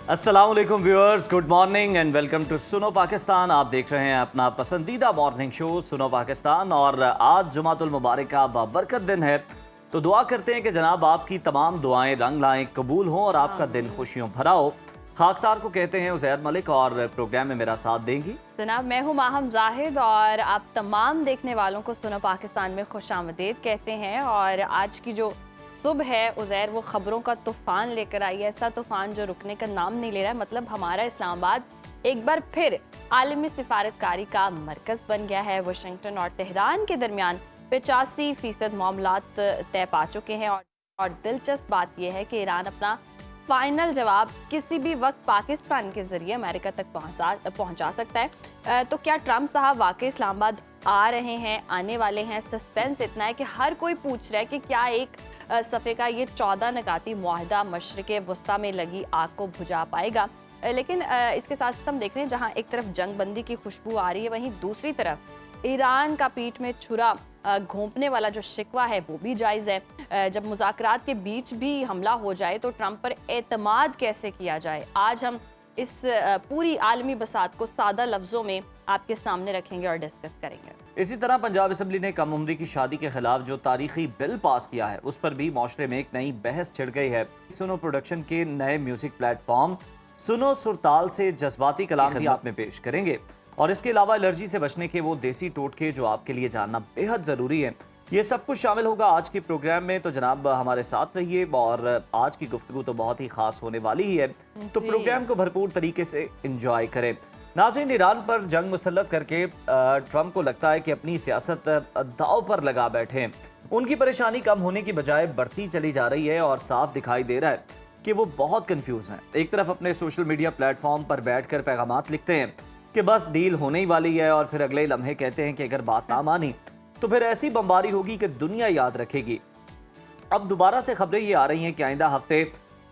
अस्सलाम वालेकुम viewers, good morning and welcome to सुनो पाकिस्तान। आप देख रहे हैं अपना पसंदीदा मॉर्निंग शो सुनो पाकिस्तान और आज जुमातुल मुबारक का बाबरकत दिन है, तो दुआ करते हैं कि जनाब आपकी तमाम दुआएं रंग लाएं, कबूल हों और आपका दिन खुशियों भरा हो। खाकसार को कहते हैं उज़ैर मलिक और प्रोग्राम में मेरा साथ देंगी जनाब मैं हूँ माहम जाहिद और आप तमाम देखने वालों को सुनो पाकिस्तान में खुशामदीद कहते हैं। और आज की जो सुबह है उज़ैर वो ख़बरों का तूफ़ान लेकर आई है, ऐसा तूफ़ान जो रुकने का नाम नहीं ले रहा है। मतलब हमारा इस्लामाबाद एक बार फिर आलमी सिफारतकारी का मरकज़ बन गया है। वाशिंगटन और तेहरान के दरमियान 85% मामलात तय पा चुके हैं और दिलचस्प बात यह है कि ईरान अपना फाइनल जवाब किसी भी वक्त पाकिस्तान के जरिए अमेरिका तक पहुंचा सकता है। तो क्या ट्रंप साहब वाकई इस्लामाबाद आ रहे हैं, आने वाले हैं? सस्पेंस इतना है कि हर कोई पूछ रहा है कि क्या एक सफ़े का ये 14 नकाती मुआहदा मशरिक़ वस्ता में लगी आग को बुझा पाएगा। लेकिन इसके साथ साथ हम देख रहे हैं जहाँ एक तरफ जंग बंदी की खुशबू आ रही है, वहीं दूसरी तरफ ईरान का पीठ में छुरा घोंपने वाला जो शिकवा है वो भी जायज़ है। जब मुज़ाकरात के बीच भी हमला हो जाए तो ट्रंप पर एतमाद कैसे किया जाए, आज हम इस पूरी आलमी बसात को सादा लफ्ज़ों में आपके सामने रखेंगे और डिस्कस करेंगे। इसी तरह पंजाब असम्बली ने कम उम्री की शादी के खिलाफ जो तारीखी बिल पास किया है उस पर भी माशरे में एक नई बहस छिड़ गई है। सुनो प्रोडक्शन के नए म्यूजिक प्लेटफॉर्म सुनो सुरताल से जज्बाती कलाम भी आप में पेश करेंगे और इसके अलावा एलर्जी से बचने के वो देसी टोटके जो आपके लिए जानना बेहद ज़रूरी है। ये सब कुछ शामिल होगा आज के प्रोग्राम में, तो जनाब हमारे साथ रहिए और आज की गुफ्तगू तो बहुत ही खास होने वाली ही है, तो प्रोग्राम को भरपूर तरीके से इंजॉय करें। नाज़रीन, ईरान पर जंग मुसल्लत करके ट्रंप को लगता है कि अपनी सियासत दांव पर लगा बैठे हैं। उनकी परेशानी कम होने की बजाय बढ़ती चली जा रही है और साफ दिखाई दे रहा है कि वो बहुत कंफ्यूज हैं। एक तरफ अपने सोशल मीडिया प्लेटफॉर्म पर बैठकर पैगामात लिखते हैं कि बस डील होने ही वाली है और फिर अगले लम्हे कहते हैं कि अगर बात ना मानी तो फिर ऐसी बमबारी होगी कि दुनिया याद रखेगी। अब दोबारा से खबरें ये आ रही हैं कि आइंदा हफ्ते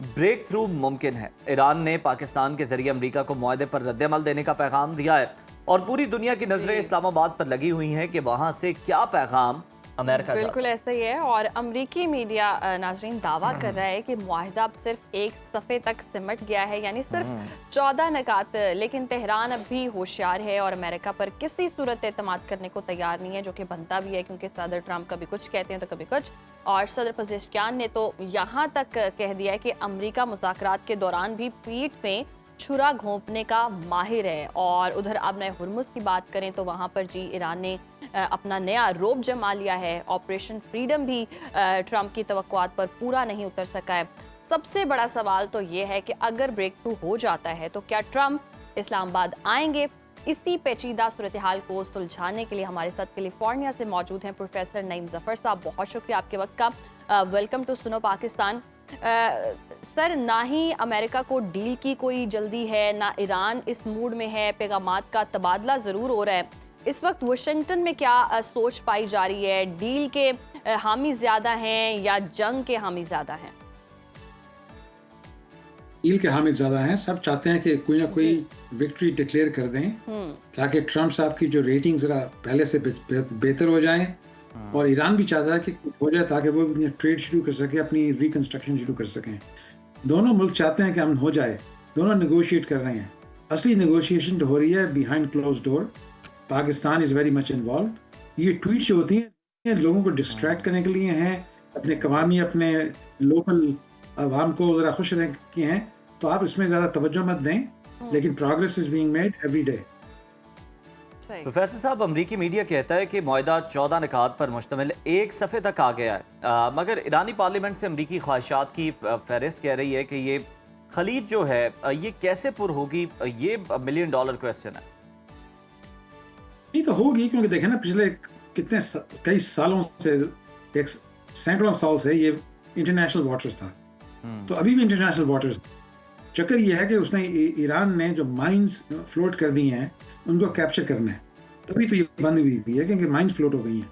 ब्रेक थ्रू मुमकिन है। ईरान ने पाकिस्तान के जरिए अमेरिका को मुआहदे पर रद्द-ए-अमल देने का पैगाम दिया है और पूरी दुनिया की नजरें इस्लामाबाद पर लगी हुई हैं कि वहां से क्या पैगाम अमेरिका बिल्कुल ऐसा ही है। और अमरीकी मीडिया नाज़रीन दावा कर रहा है कि मुआहदा अब सिर्फ एक सफ़े तक सिमट गया है, यानी सिर्फ 14 नकात। लेकिन तेहरान अब भी होशियार है और अमेरिका पर किसी सूरत एतमाद करने को तैयार नहीं है, जो कि बनता भी है क्योंकि सदर ट्रंप कभी कुछ कहते हैं तो कभी कुछ। और सदर पज़ेश्कियान ने तो यहाँ तक कह दिया है कि अमरीका मुज़ाकरात के दौरान भी पीठ में छुरा घोंपने का माहिर है। और उधर अब नए हुर्मुज़ की बात करें तो वहाँ पर जी ईरान ने अपना नया रोब जमा लिया है। ऑपरेशन फ्रीडम भी ट्रंप की तवक्कुआत पर पूरा नहीं उतर सका है। सबसे बड़ा सवाल तो ये है कि अगर ब्रेक थ्रू हो जाता है तो क्या ट्रंप इस्लामाबाद आएंगे? इसी पेचीदा सूरत हाल को सुलझाने के लिए हमारे साथ कैलिफोर्निया से मौजूद हैं प्रोफेसर नईम जफर साहब। बहुत शुक्रिया आपके वक्त का। वेलकम टू सुनो पाकिस्तान। सर, ना ही अमेरिका को डील की कोई जल्दी है, ना ईरान इस मूड में है। पैगामात का तबादला ज़रूर हो रहा है। इस वक्त वाशिंगटन में क्या सोच पाई जा रही है? डील के हामी ज़्यादा हैं या जंग के हामी ज़्यादा हैं? डील के हामी ज़्यादा हैं। सब चाहते हैं कि कोई ना कोई विक्ट्री डिक्लेयर कर दें ताकि ट्रंप साहब की जो रेटिंग ज़रा पहले से बेहतर हो जाए। और ईरान भी चाहता है कि कुछ हो जाए ताकि वो ट्रेड शुरू कर सके, अपनी रिकंस्ट्रक्शन शुरू कर सकें। दोनों मुल्क चाहते हैं कि अमन हो जाए, दोनों नेगोशिएट कर रहे हैं। असली नेगोशिएशन तो हो रही है behind close door. Pakistan is very much involve. ये ट्वीट जो होती हैं लोगों को डिस्ट्रैक्ट करने के लिए हैं, अपने कवामी अपने लोकल आवाम को ज़रा खुश रखने के हैं, तो आप इसमें ज़्यादा तवज्जो मत दें। लेकिन progress is being made every day. Professor साहब, अमरीकी मीडिया कहता है कि मुआहदा 14 निकात पर मुश्तमिल एक सफ़े तक आ गया है, मगर ईरानी पार्लियामेंट से अमरीकी ख्वाहिशात की फहरिस्त कह रही है कि ये खलीज जो है ये कैसे पुर होगी? ये $1 मिलियन क्वेश्चन है। नहीं तो होगी, क्योंकि देखें ना पिछले कई सालों से, एक सैकड़ों साल से ये इंटरनेशनल वाटर्स था, तो अभी भी इंटरनेशनल वाटर्स। चक्कर ये है कि उसने ईरान ने जो माइंस फ्लोट कर दी हैं उनको कैप्चर करना है, तभी तो ये बंद हुई भी है क्योंकि माइंस फ्लोट हो गई हैं।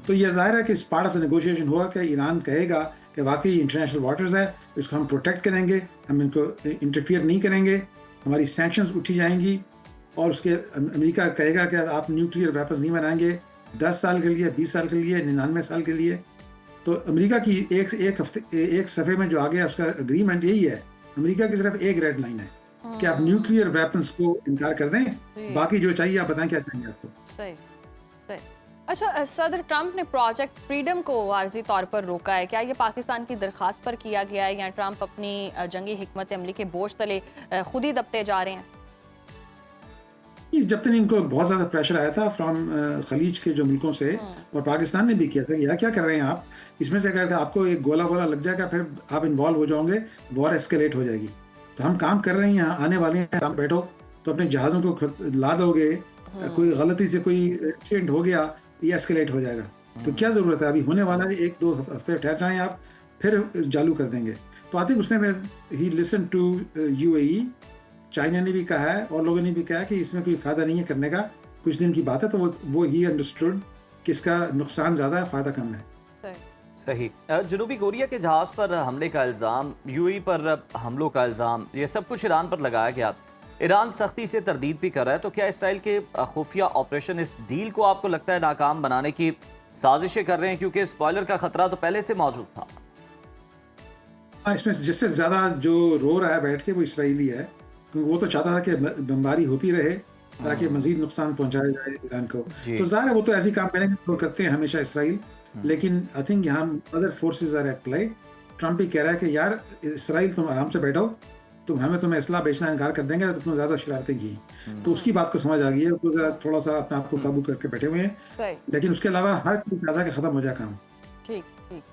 तो ये जाहिर है कि इस पार्ट ऑफ द नेगोशिएशन हुआ कि ईरान कहेगा कि वाकई इंटरनेशनल वाटर्स है, इसको हम प्रोटेक्ट करेंगे, हम इनको इंटरफियर नहीं करेंगे, हमारी सैंक्शंस उठी जाएंगी। और उसके अमेरिका कहेगा कि आप न्यूक्लियर वेपन्स नहीं बनाएंगे 10 साल के लिए, 20 साल के लिए, 99 साल के लिए। तो अमेरिका की एक सफ़े में जो आ गया उसका अग्रीमेंट यही है। अमेरिका की सिर्फ एक रेड लाइन है कि आप न्यूक्लियर वेपन्स को इनकार कर दें, बाकी जो चाहिए आप बताएं क्या चाहिए आपको। सही सही। अच्छा, सदर ट्रंप ने प्रोजेक्ट फ्रीडम को वारजी तौर पर रोका है, क्या ये पाकिस्तान की दरख्वास्त पर किया गया है या ट्रंप अपनी जंगी हिकमत अमली के बोझ तले खुद ही दबते जा रहे हैं? जब तक इनको बहुत ज़्यादा प्रेशर आया था फ्रॉम खलीज के जो मुल्कों से, और पाकिस्तान ने भी किया था, यार क्या कर रहे हैं आप, इसमें से अगर आपको एक गोला वोला लग जाएगा फिर आप इन्वॉल्व हो जाओगे, वॉर एस्केलेट हो जाएगी। तो हम काम कर रहे हैं, यहाँ आने वाले हैं, आप बैठो तो अपने जहाज़ों को ला दोगे, कोई गलती से कोई एक्सीडेंट हो गया, ये एस्केलेट हो जाएगा। तो क्या ज़रूरत है, अभी होने वाला है, 1-2 हफ्ते ठहर जाएं आप, फिर चालू कर देंगे। तो आई थिंक उसने he listen to UAE, China ने भी कहा है और लोगों ने भी कहा है कि इसमें कोई फ़ायदा नहीं है करने का, कुछ दिन की बात है। तो वो ही अंडरस्टूड कि इसका नुकसान ज़्यादा है, फ़ायदा कम है। सही। जनूबी कोरिया के जहाज़ पर हमले का इल्ज़ाम, UAE पर हमलों का इल्ज़ाम, ये सब कुछ ईरान पर लगाया गया। ईरान सख्ती से तरदीद भी कर रहा है, तो क्या इसराइल के खुफिया ऑपरेशन इस डील को आपको लगता है नाकाम बनाने की साजिशें कर रहे हैं, क्योंकि स्पॉइलर का खतरा तो पहले से मौजूद था? इसमें जिससे ज़्यादा जो रो रहा है बैठ के वो इसराइली है, क्योंकि वो तो चाहता था कि बमबारी होती रहे ताकि मजीद नुकसान पहुंचाया जाए ईरान को। तो ज़ाहिर है वो तो ऐसी काम करते हैं हमेशा इसराइल, लेकिन आई थिंक यहाँ other forces are at play. Trump भी कह रहा है कि यार इसराइल तुम आराम से बैठो, तुम्हें इसलाह बेचना इनकार कर देंगे तो तुम ज़्यादा शरारतें की। तो उसकी बात को समझ आ गई है, तो थोड़ा सा अपने आप को काबू करके बैठे हुए हैं, लेकिन उसके अलावा हर कोई चाहता है कि ख़त्म हो जाए काम। ठीक ठीक।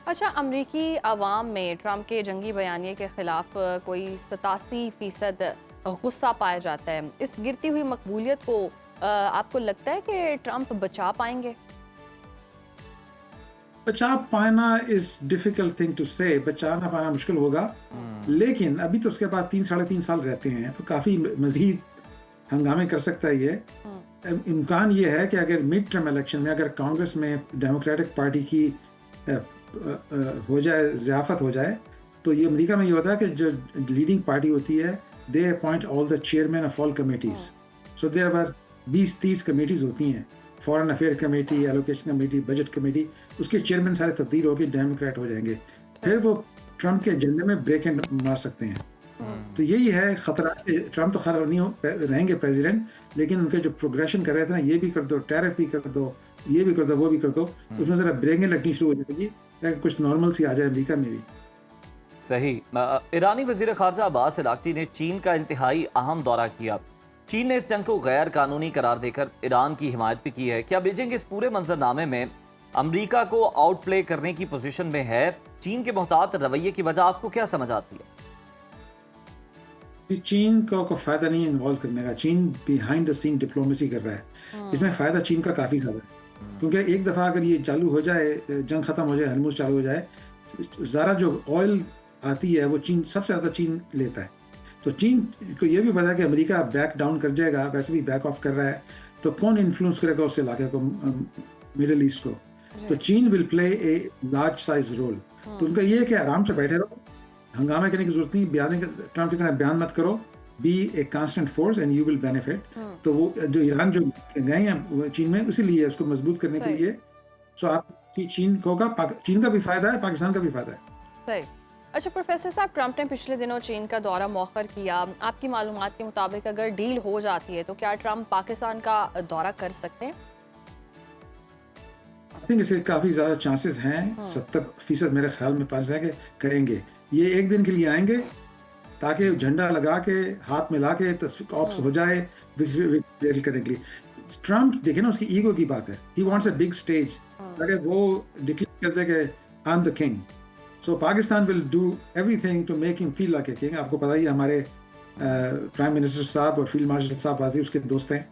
अच्छा, अमरीकी अवाम में ट्रंप के जंगी बयानिए के खिलाफ कोई 87% गुस्सा पाया जाता है। इस गिरती हुई मकबूलियत को आपको लगता है कि ट्रंप बचा पाएंगे? बचा पाना इज डिफिकल्ट थिंग टू से, बचाना पाना मुश्किल होगा, लेकिन अभी तो उसके बाद 3-3.5 साल रहते हैं, तो काफ़ी मजीद हंगामे कर सकता है ये। इम्कान ये है कि अगर मिड टर्म इलेक्शन में अगर कांग्रेस में डेमोक्रेटिक पार्टी की हो जाए, ज़ियाफत हो जाए, तो ये अमेरिका में ये होता है कि जो लीडिंग पार्टी होती है, they appoint all the chairman of all committees. So there are 20-30 committees होती हैं, foreign affair committee, allocation committee, budget committee, उसके चेयरमैन सारे तब्दील होकर डेमोक्रेट हो जाएंगे, फिर वो ट्रंप के एजेंडे में ब्रेक एंड मार सकते हैं। तो यही है खतरा। ट्रंप तो खैर नहीं रहेंगे प्रेसिडेंट, लेकिन उनके जो प्रोग्रेशन कर रहे थे ना, ये भी कर दो, टैरिफ भी कर दो, ये भी कर दो, वो भी कर दो, उसमें ज़रा ब्रेकें लगनी शुरू हो जाएगी, ताकि कुछ नॉर्मल सी आ जाए अमेरिका में भी। सही। ईरानी वज़ीर ख़ारजा अब्बास अराग़ची ने चीन का इंतहाई अहम दौरा किया। चीन ने इस जंग को गैर कानूनी करार देकर ईरान की हिमायत भी की है। क्या बीजिंग इस पूरे मंजरनामे में अमेरिका को आउट प्ले करने की पोजीशन में है? चीन के मोहतात रवैये की वजह आपको क्या समझ आती है? चीन को फ़ायदा नहीं है इन्वॉल्व करने का। चीन बिहाइंड द सीन डिप्लोमेसी कर रहा है, इसमें फ़ायदा चीन का काफ़ी ज़्यादा है, क्योंकि एक दफ़ा अगर ये चालू हो जाए, जंग ख़त्म हो जाए, हरमुज़ चालू हो जाए, ज़रा जो ऑयल आती है वो चीन सबसे ज़्यादा चीन लेता है। तो चीन को ये भी पता है कि अमेरिका बैक डाउन कर जाएगा, वैसे भी बैक ऑफ कर रहा है, तो कौन इन्फ्लुएंस करेगा उस इलाके को, मिडल ईस्ट को। तो चीन will play a large size role. तो उनका ये है कि आराम से बैठे रहो, हंगामा करने की जरूरत नहीं, ट्रंप की तरह बयान मत करो, be a constant force and you will benefit. तो वो जो ईरान जो गए हैं चीन में, इसीलिए उसको मजबूत करने के लिए। सो आप चीन का भी फायदा है, पाकिस्तान का भी फायदा है। सही। अच्छा प्रोफेसर साहब, ट्रंप ने पिछले दिनों चीन का दौरा मौखर किया। आपकी मालूमात के मुताबिक अगर डील हो जाती है तो क्या ट्रंप पाकिस्तान का दौरा कर सकते हैं? आई थिंक इसके काफ़ी ज़्यादा चांसेस हैं, 70% मेरे ख्याल में पास है कि करेंगे। ये एक दिन के लिए आएंगे ताकि झंडा लगा के हाथ मिला के ऑप्स हो जाए विक्ट्री करने के लिए। ट्रंप देखे ना, उसकी ईगो की बात है, he wants a big stage, ताकि वो डिक्लेयर कर दे कि I am the king. So Pakistan will do everything to make him feel like a king. आपको पता ही है हमारे प्राइम मिनिस्टर साहब और फील्ड मार्शल साहब वाजी उसके दोस्त हैं।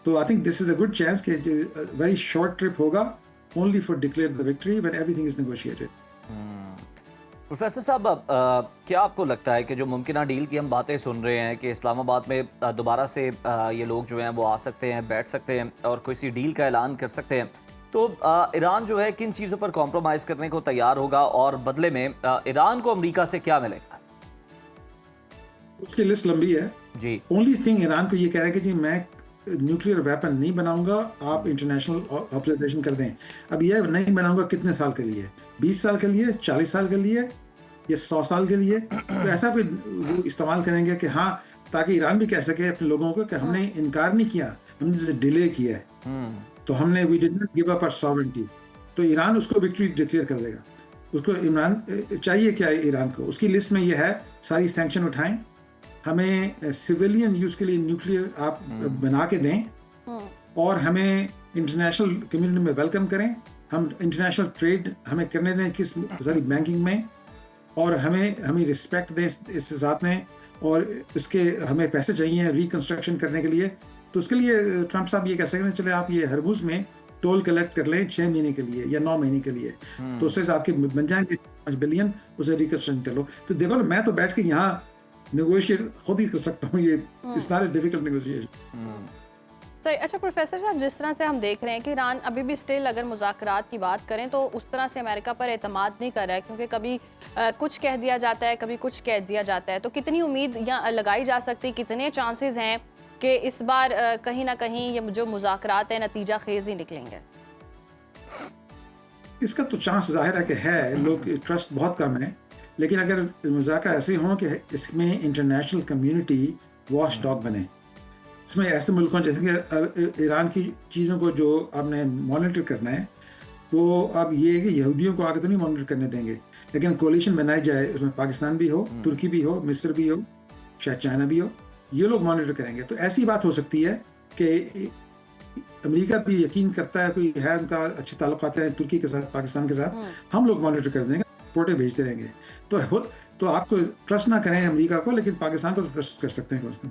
तो I think this is a good chance कि वेरी शॉर्ट ट्रिप होगा, only for declare the victory when everything is negotiated. Professor साहब, क्या आपको लगता है कि जो मुमकिन डील की हम बातें सुन रहे हैं कि इस्लामाबाद में दोबारा से ये लोग जो हैं वो आ सकते हैं, बैठ सकते हैं और किसी डील का ऐलान कर सकते हैं, तो ईरान जो है किन चीज़ों पर कॉम्प्रोमाइज़ करने को तैयार होगा और बदले में ईरान को अमेरिका से क्या मिलेगा? उसकी लिस्ट लंबी है जी। ओनली थिंग ईरान को ये कह रहा है कि जी मैं न्यूक्लियर वेपन नहीं बनाऊंगा, आप इंटरनेशनल ऑब्जर्वेशन कर दें। अब ये नहीं बनाऊंगा कितने साल के लिए, 20 साल के लिए, 40 साल के लिए या 100 साल के लिए? तो ऐसा कोई वो इस्तेमाल करेंगे कि हाँ ताकि ईरान भी कह सके अपने लोगों को कि हमने इनकार नहीं किया, हमने जैसे डिले किया है, तो हमने we did not give up our sovereignty. तो ईरान उसको विक्ट्री डिक्लेयर कर देगा। उसको इमरान चाहिए क्या है ईरान को? उसकी लिस्ट में ये है सारी सैंक्शन उठाएं, हमें सिविलियन यूज के लिए न्यूक्लियर आप बना के दें, और हमें इंटरनेशनल कम्युनिटी में वेलकम करें, हम इंटरनेशनल ट्रेड हमें करने दें किस सारी बैंकिंग में, और हमें रिस्पेक्ट दें इस हिसाब में, और इसके हमें पैसे चाहिए रिकंस्ट्रक्शन करने के लिए। तो उसके लिए ट्रंप साहब ये कह सकते हैं चले आप ये हरमुज में टोल कलेक्ट कर लें 6 महीने के लिए या 9 महीने के लिए, तो उससे आपके बन जाएंगे 5 बिलियन, उसे रिकंस्ट्रक्शन कर लो। तो देखो ना, मैं तो बैठ के यहाँ नेगोशिएट खुद ही कर सकता हूँ, ये it's not a difficult negotiation. सही। अच्छा प्रोफेसर साहब, जिस तरह से हम देख रहे हैं कि ईरान अभी भी स्टिल अगर मुज़ाकरात की बात करें तो उस तरह से अमेरिका पर एतमाद नहीं कर रहा है, क्योंकि कभी कुछ कह दिया जाता है, कभी कुछ कह दिया जाता है। तो कितनी उम्मीद यहाँ लगाई जा सकती है, कितने चांसेस हैं कि इस बार कहीं ना कहीं ये जो मुज़ाकरात है नतीजा खेज ही निकलेंगे? इसका तो चांस जाहिर है कि है, लोग ट्रस्ट बहुत कम है, लेकिन अगर मुज़ाकरा ऐसे हों कि इसमें इंटरनेशनल कम्युनिटी वॉच डॉग बने, उसमें ऐसे मुल्कों जैसे कि ईरान की चीज़ों को जो आपने मॉनिटर करना है, वो अब ये है कि यहूदियों को आगे तो नहीं मॉनिटर करने देंगे, लेकिन कोलिशन बनाई जाए, उसमें पाकिस्तान भी हो, तुर्की भी हो, मिस्र भी हो, शायद चाइना भी हो, ये लोग मॉनिटर करेंगे। तो ऐसी बात हो सकती है कि अमेरिका भी यकीन करता है, कोई है उनका अच्छे ताल्लुकात हैं तुर्की के साथ, पाकिस्तान के साथ, हम लोग मॉनिटर कर देंगे, रिपोर्टें भेजते रहेंगे। तो आपको ट्रस्ट ना करें अमेरिका को, लेकिन पाकिस्तान को तो ट्रस्ट कर सकते हैं उसको।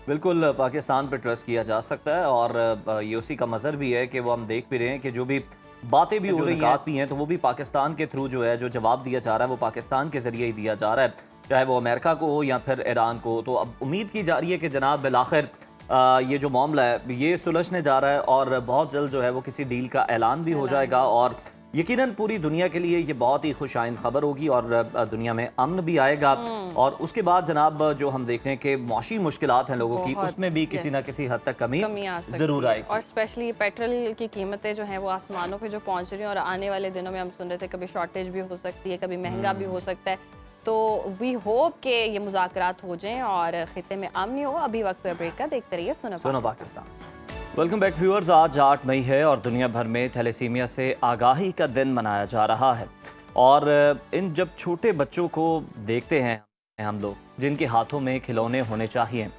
बिल्कुल पाकिस्तान पर ट्रस्ट किया जा सकता है, और ये उसी का मज़र भी है कि वो हम देख भी रहे हैं कि जो भी बातें भी हो रही हैं तो वो भी पाकिस्तान के थ्रू जो है, जो जवाब दिया जा रहा है वो पाकिस्तान के ज़रिए ही दिया जा रहा है, चाहे वो अमेरिका को हो या फिर ईरान को। तो अब उम्मीद की जा रही है कि जनाब बिलाखिर ये जो मामला है ये सुलझने जा रहा है, और बहुत जल्द जो है वो किसी डील का ऐलान भी हो जाएगा, और यकीनन पूरी दुनिया के लिए ये बहुत ही खुशाइंद खबर होगी, और दुनिया में अमन भी आएगा। और उसके बाद जनाब जो हम देख रहे हैं कि मौशी मुश्किलात हैं लोगों की, उसमें भी किसी ना किसी हद तक कमी जरूर आएगी। और स्पेशली पेट्रोल की कीमतें जो हैं वो आसमानों पे जो पहुंच रही हैं, और आने वाले दिनों में हम सुन रहे थे कभी शॉर्टेज भी हो सकती है, कभी महंगा भी हो सकता है। तो वी होप कि ये मुज़ाकरात हो जाएं और खिते में अमन हो। अभी वक्त पे ब्रेक का, देखते रहिए सुनो पाकिस्तान। Welcome back viewers. आज 8 मई है और दुनिया भर में थैलेसीमिया से आगाही का दिन मनाया जा रहा है। और इन जब छोटे बच्चों को देखते हैं हम लोग, जिनके हाथों में खिलौने होने चाहिए,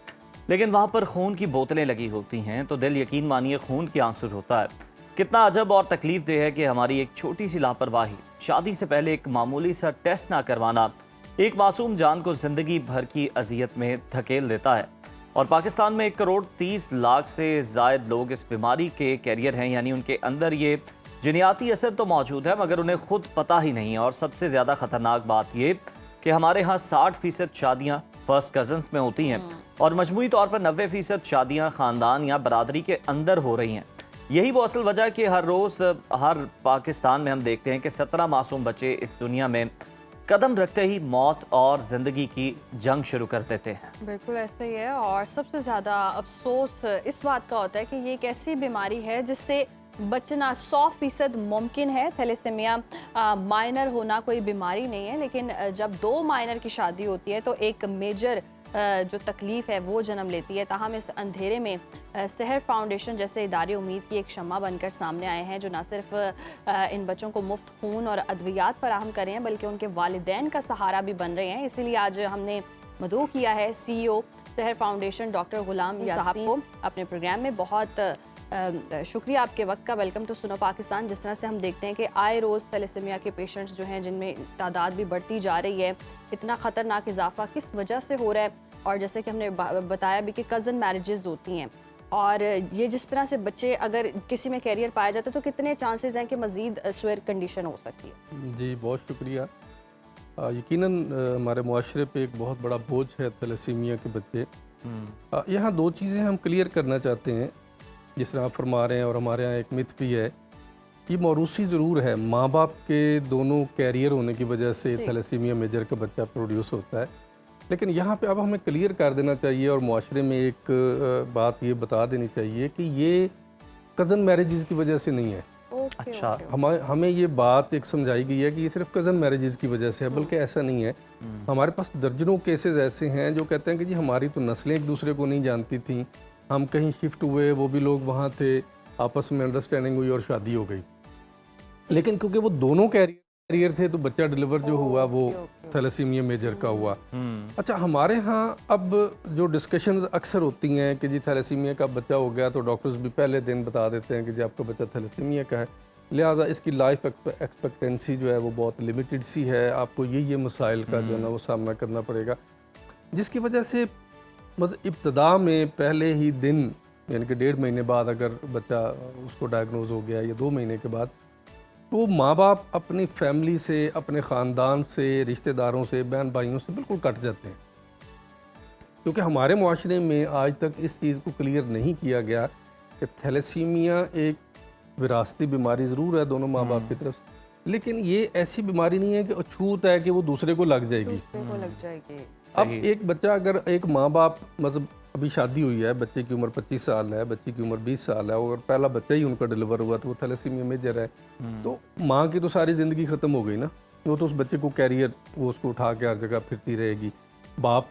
लेकिन वहाँ पर खून की बोतलें लगी होती हैं, तो दिल यकीन मानिए खून के आंसू होता है। कितना अजब और तकलीफ देह है कि हमारी एक छोटी सी लापरवाही, शादी से पहले एक मामूली सा टेस्ट ना करवाना, एक मासूम जान को जिंदगी भर की अजियत में धकेल देता है। और पाकिस्तान में 1,30,00,000 से ज़ायद लोग इस बीमारी के कैरियर हैं, यानी उनके अंदर ये जिनियाती असर तो मौजूद है मगर उन्हें खुद पता ही नहीं है। और सबसे ज़्यादा ख़तरनाक बात ये कि हमारे यहाँ 60% शादियाँ फर्स्ट कज़न्स में होती हैं, और मजमूई तौर पर 90% शादियाँ ख़ानदान या बरादरी के अंदर हो रही हैं। यही वो असल वजह कि हर रोज़ हर पाकिस्तान में हम देखते हैं कि 17 मासूम बच्चे इस दुनिया में कदम रखते ही मौत और ज़िंदगी की जंग शुरू कर देते हैं। बिल्कुल ऐसे ही है। और सबसे ज़्यादा अफसोस इस बात का होता है कि ये एक ऐसी बीमारी है जिससे बचना 100% मुमकिन है। थैलेसीमिया माइनर होना कोई बीमारी नहीं है, लेकिन जब 2 माइनर की शादी होती है तो एक मेजर जो तकलीफ़ है वो जन्म लेती है। ताहम इस अंधेरे में सहर फाउंडेशन जैसे इदारे उम्मीद की एक शम्मा बनकर सामने आए हैं, जो न सिर्फ इन बच्चों को मुफ्त खून और अद्वियात फराहम कर रहे हैं, बल्कि उनके वालिदैन का सहारा भी बन रहे हैं। इसीलिए आज हमने मदऊ किया है CEO सहर फाउंडेशन डॉक्टर गुलाम साहब को अपने प्रोग्राम में। बहुत शुक्रिया आपके वक्त का। वेलकम टू सुनो पाकिस्तान। जिस तरह से हम देखते हैं कि आए रोज़ थैलेसीमिया के पेशेंट्स जो हैं, जिनमें तादाद भी बढ़ती जा रही है, इतना ख़तरनाक इजाफा किस वजह से हो रहा है, और जैसे कि हमने बताया भी कि कज़न मैरिजेस होती हैं, और ये जिस तरह से बच्चे अगर किसी में कैरियर पाया जाता है तो कितने चांसेस हैं कि मज़ीद स्वेयर कंडीशन हो सकती है? जी बहुत शुक्रिया। यकीनन हमारे मुआशरे पे एक बहुत बड़ा बोझ है थैलेसीमिया के बच्चे। यहाँ 2 चीज़ें हम क्लियर करना चाहते हैं, जिस तरह आप फरमा रहे हैं, और हमारे यहाँ एक मिथ भी है। ये मौरूसी ज़रूर है, माँ बाप के दोनों कैरियर होने की वजह से थैलेसीमिया मेजर का बच्चा प्रोड्यूस होता है। लेकिन यहाँ पे अब हमें क्लियर कर देना चाहिए, और मुआशरे में एक बात ये बता देनी चाहिए कि ये कज़न मैरिजेस की वजह से नहीं है। ओके अच्छा। हमें ये बात एक समझाई गई है कि ये सिर्फ कज़न मैरिजेस की वजह से है, बल्कि ऐसा नहीं है। हमारे पास दर्जनों केसेस ऐसे हैं जो कहते हैं कि जी हमारी तो नस्लें एक दूसरे को नहीं जानती थी, हम कहीं शिफ्ट हुए, वो भी लोग वहाँ थे, आपस में अंडरस्टैंडिंग हुई और शादी हो गई, लेकिन क्योंकि वो दोनों कैरियर थे तो बच्चा डिलीवर जो हुआ वो थैलेसीमिया मेजर का हुआ। अच्छा, हमारे यहाँ अब जो डिस्कशंस अक्सर होती हैं कि जी थैलेसीमिया का बच्चा हो गया तो डॉक्टर्स भी पहले दिन बता देते हैं कि जी आपका बच्चा थैलेसीमिया का है, लिहाजा इसकी लाइफ एक्सपेक्टेंसी जो है वो बहुत लिमिटेड सी है, आपको ये मसाइल का जो है ना वो सामना करना पड़ेगा, जिसकी वजह से मतलब इब्तदा में पहले ही दिन यानी कि 1.5 महीने बाद अगर बच्चा उसको डायग्नोज हो गया या 2 महीने के बाद, तो माँ बाप अपनी फैमिली से, अपने ख़ानदान से, रिश्तेदारों से, बहन भाइयों से बिल्कुल कट जाते हैं, क्योंकि हमारे मुआशरे में आज तक इस चीज़ को क्लियर नहीं किया गया कि थैलेसीमिया एक विरासती बीमारी ज़रूर है दोनों माँ बाप की तरफ से, लेकिन ये ऐसी बीमारी नहीं है कि अछूत है कि वो दूसरे को लग जाएगी। दूसरे को लग जाएगी। अब एक बच्चा, अगर एक माँ बाप मतलब अभी शादी हुई है, बच्चे की उम्र 25 साल है, बच्चे की उम्र 20 साल है, और पहला बच्चा ही उनका डिलीवर हुआ तो वो थैलेसीमिया मेजर है, तो माँ की तो सारी ज़िंदगी ख़त्म हो गई ना, वो तो उस बच्चे को कैरियर, वो उसको उठा के हर जगह फिरती रहेगी। बाप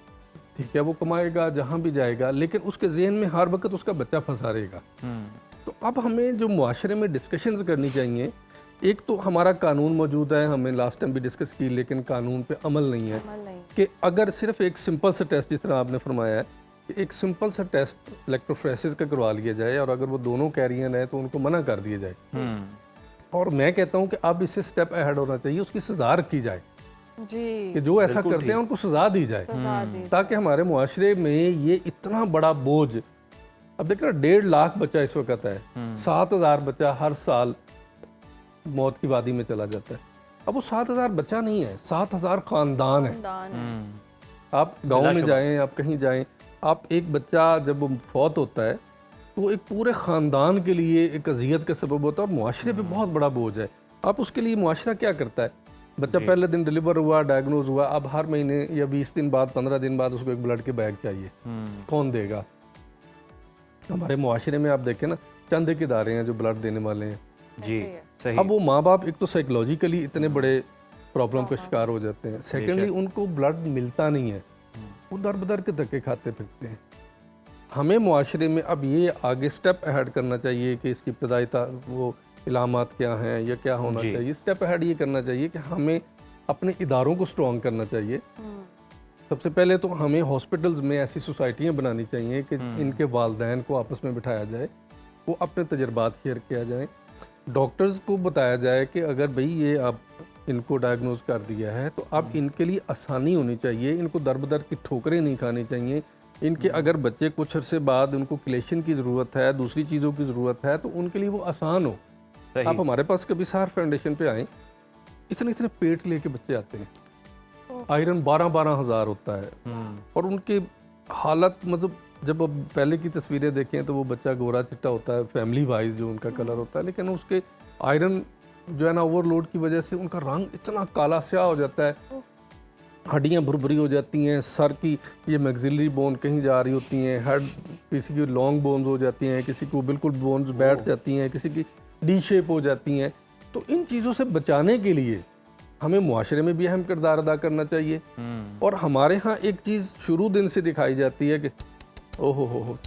ठीक है वो कमाएगा जहाँ भी जाएगा, लेकिन उसके जहन में हर वक्त उसका बच्चा फंसा रहेगा। तो अब हमें जो मुआशरे में डिस्कशंस करनी चाहिए, एक तो हमारा कानून मौजूद है, हमें लास्ट टाइम भी डिस्कस की, लेकिन कानून पे अमल नहीं है कि अगर सिर्फ एक सिंपल सा टेस्ट, जिस तरह आपने फरमाया है कि एक सिंपल सा टेस्ट इलेक्ट्रोफोरेसिस का करवा लिया जाए, और अगर वो दोनों कैरियर हैं तो उनको मना कर दिया जाए। और मैं कहता हूँ कि अब इससे स्टेप अहेड होना चाहिए, उसकी सज़ा रखी जाए जी, कि जो ऐसा करते हैं उनको सज़ा दी जाए, ताकि हमारे मुआशरे में ये इतना बड़ा बोझ, अब देखना 1.5 लाख बच्चा इस वक्त है, 7,000 बच्चा हर साल मौत की वादी में चला जाता है। अब वो 7,000 बच्चा नहीं है, 7,000 ख़ानदान है। आप गांव में जाएं, आप कहीं जाएं, आप एक बच्चा जब वो फौत होता है तो वो एक पूरे ख़ानदान के लिए एक अजियत का सबब होता है और मुआशरे पे बहुत बड़ा बोझ है। आप उसके लिए मुआशरा क्या करता है, बच्चा पहले दिन डिलीवर हुआ, डायग्नोज हुआ, अब हर महीने या 20 दिन बाद, 15 दिन बाद उसको एक ब्लड के बैग चाहिए, कौन देगा? हमारे मुआशरे में आप देखें ना, चंद एक इदारे हैं जो ब्लड देने वाले हैं जी, सही। अब वो माँ बाप एक तो साइकोलॉजिकली इतने बड़े प्रॉब्लम का शिकार हो जाते हैं, सेकेंडली उनको ब्लड मिलता नहीं है, वो दर बदर के धक्के खाते फिरते हैं। हमें मुआशरे में अब ये आगे स्टेप अहेड करना चाहिए कि इसकी इब्तदाई वो इलामात क्या हैं या क्या होना चाहिए। स्टेप अहेड ये करना चाहिए कि हमें अपने इदारों को स्ट्रॉन्ग करना चाहिए। सबसे पहले तो हमें हॉस्पिटल्स में ऐसी सोसाइटियाँ बनानी चाहिए कि इनके वालदैन को आपस में बिठाया जाए, वो अपने तजर्बात शेयर किया जाए, डॉक्टर्स को बताया जाए कि अगर भाई ये आप इनको डायग्नोज कर दिया है तो अब इनके लिए आसानी होनी चाहिए, इनको दर बदर की ठोकरें नहीं खानी चाहिए। इनके अगर बच्चे कुछ अरसे बाद उनको क्लेशन की ज़रूरत है, दूसरी चीज़ों की ज़रूरत है, तो उनके लिए वो आसान हो। आप हमारे पास कभी सार फाउंडेशन पे आएँ, इतने इतने पेट लेके बच्चे आते हैं, आयरन 12-12 हज़ार होता है, और उनके हालत मतलब जब अब पहले की तस्वीरें देखें तो वो बच्चा गोरा चिट्टा होता है, फैमिली वाइज जो उनका कलर होता है, लेकिन उसके आयरन जो है ना ओवरलोड की वजह से उनका रंग इतना काला स्याह हो जाता है, हड्डियाँ भुरभुरी हो जाती हैं, सर की ये मैक्सिलरी बोन कहीं जा रही होती हैं, हेड किसी की लॉन्ग बोन्स हो जाती हैं, किसी को बिल्कुल बोन्स बैठ जाती हैं, किसी की डी शेप हो जाती हैं। तो इन चीज़ों से बचाने के लिए हमें मुआशरे में भी अहम किरदार अदा करना चाहिए। और हमारे यहाँ एक चीज़ शुरू दिन से दिखाई जाती है कि ओहो हो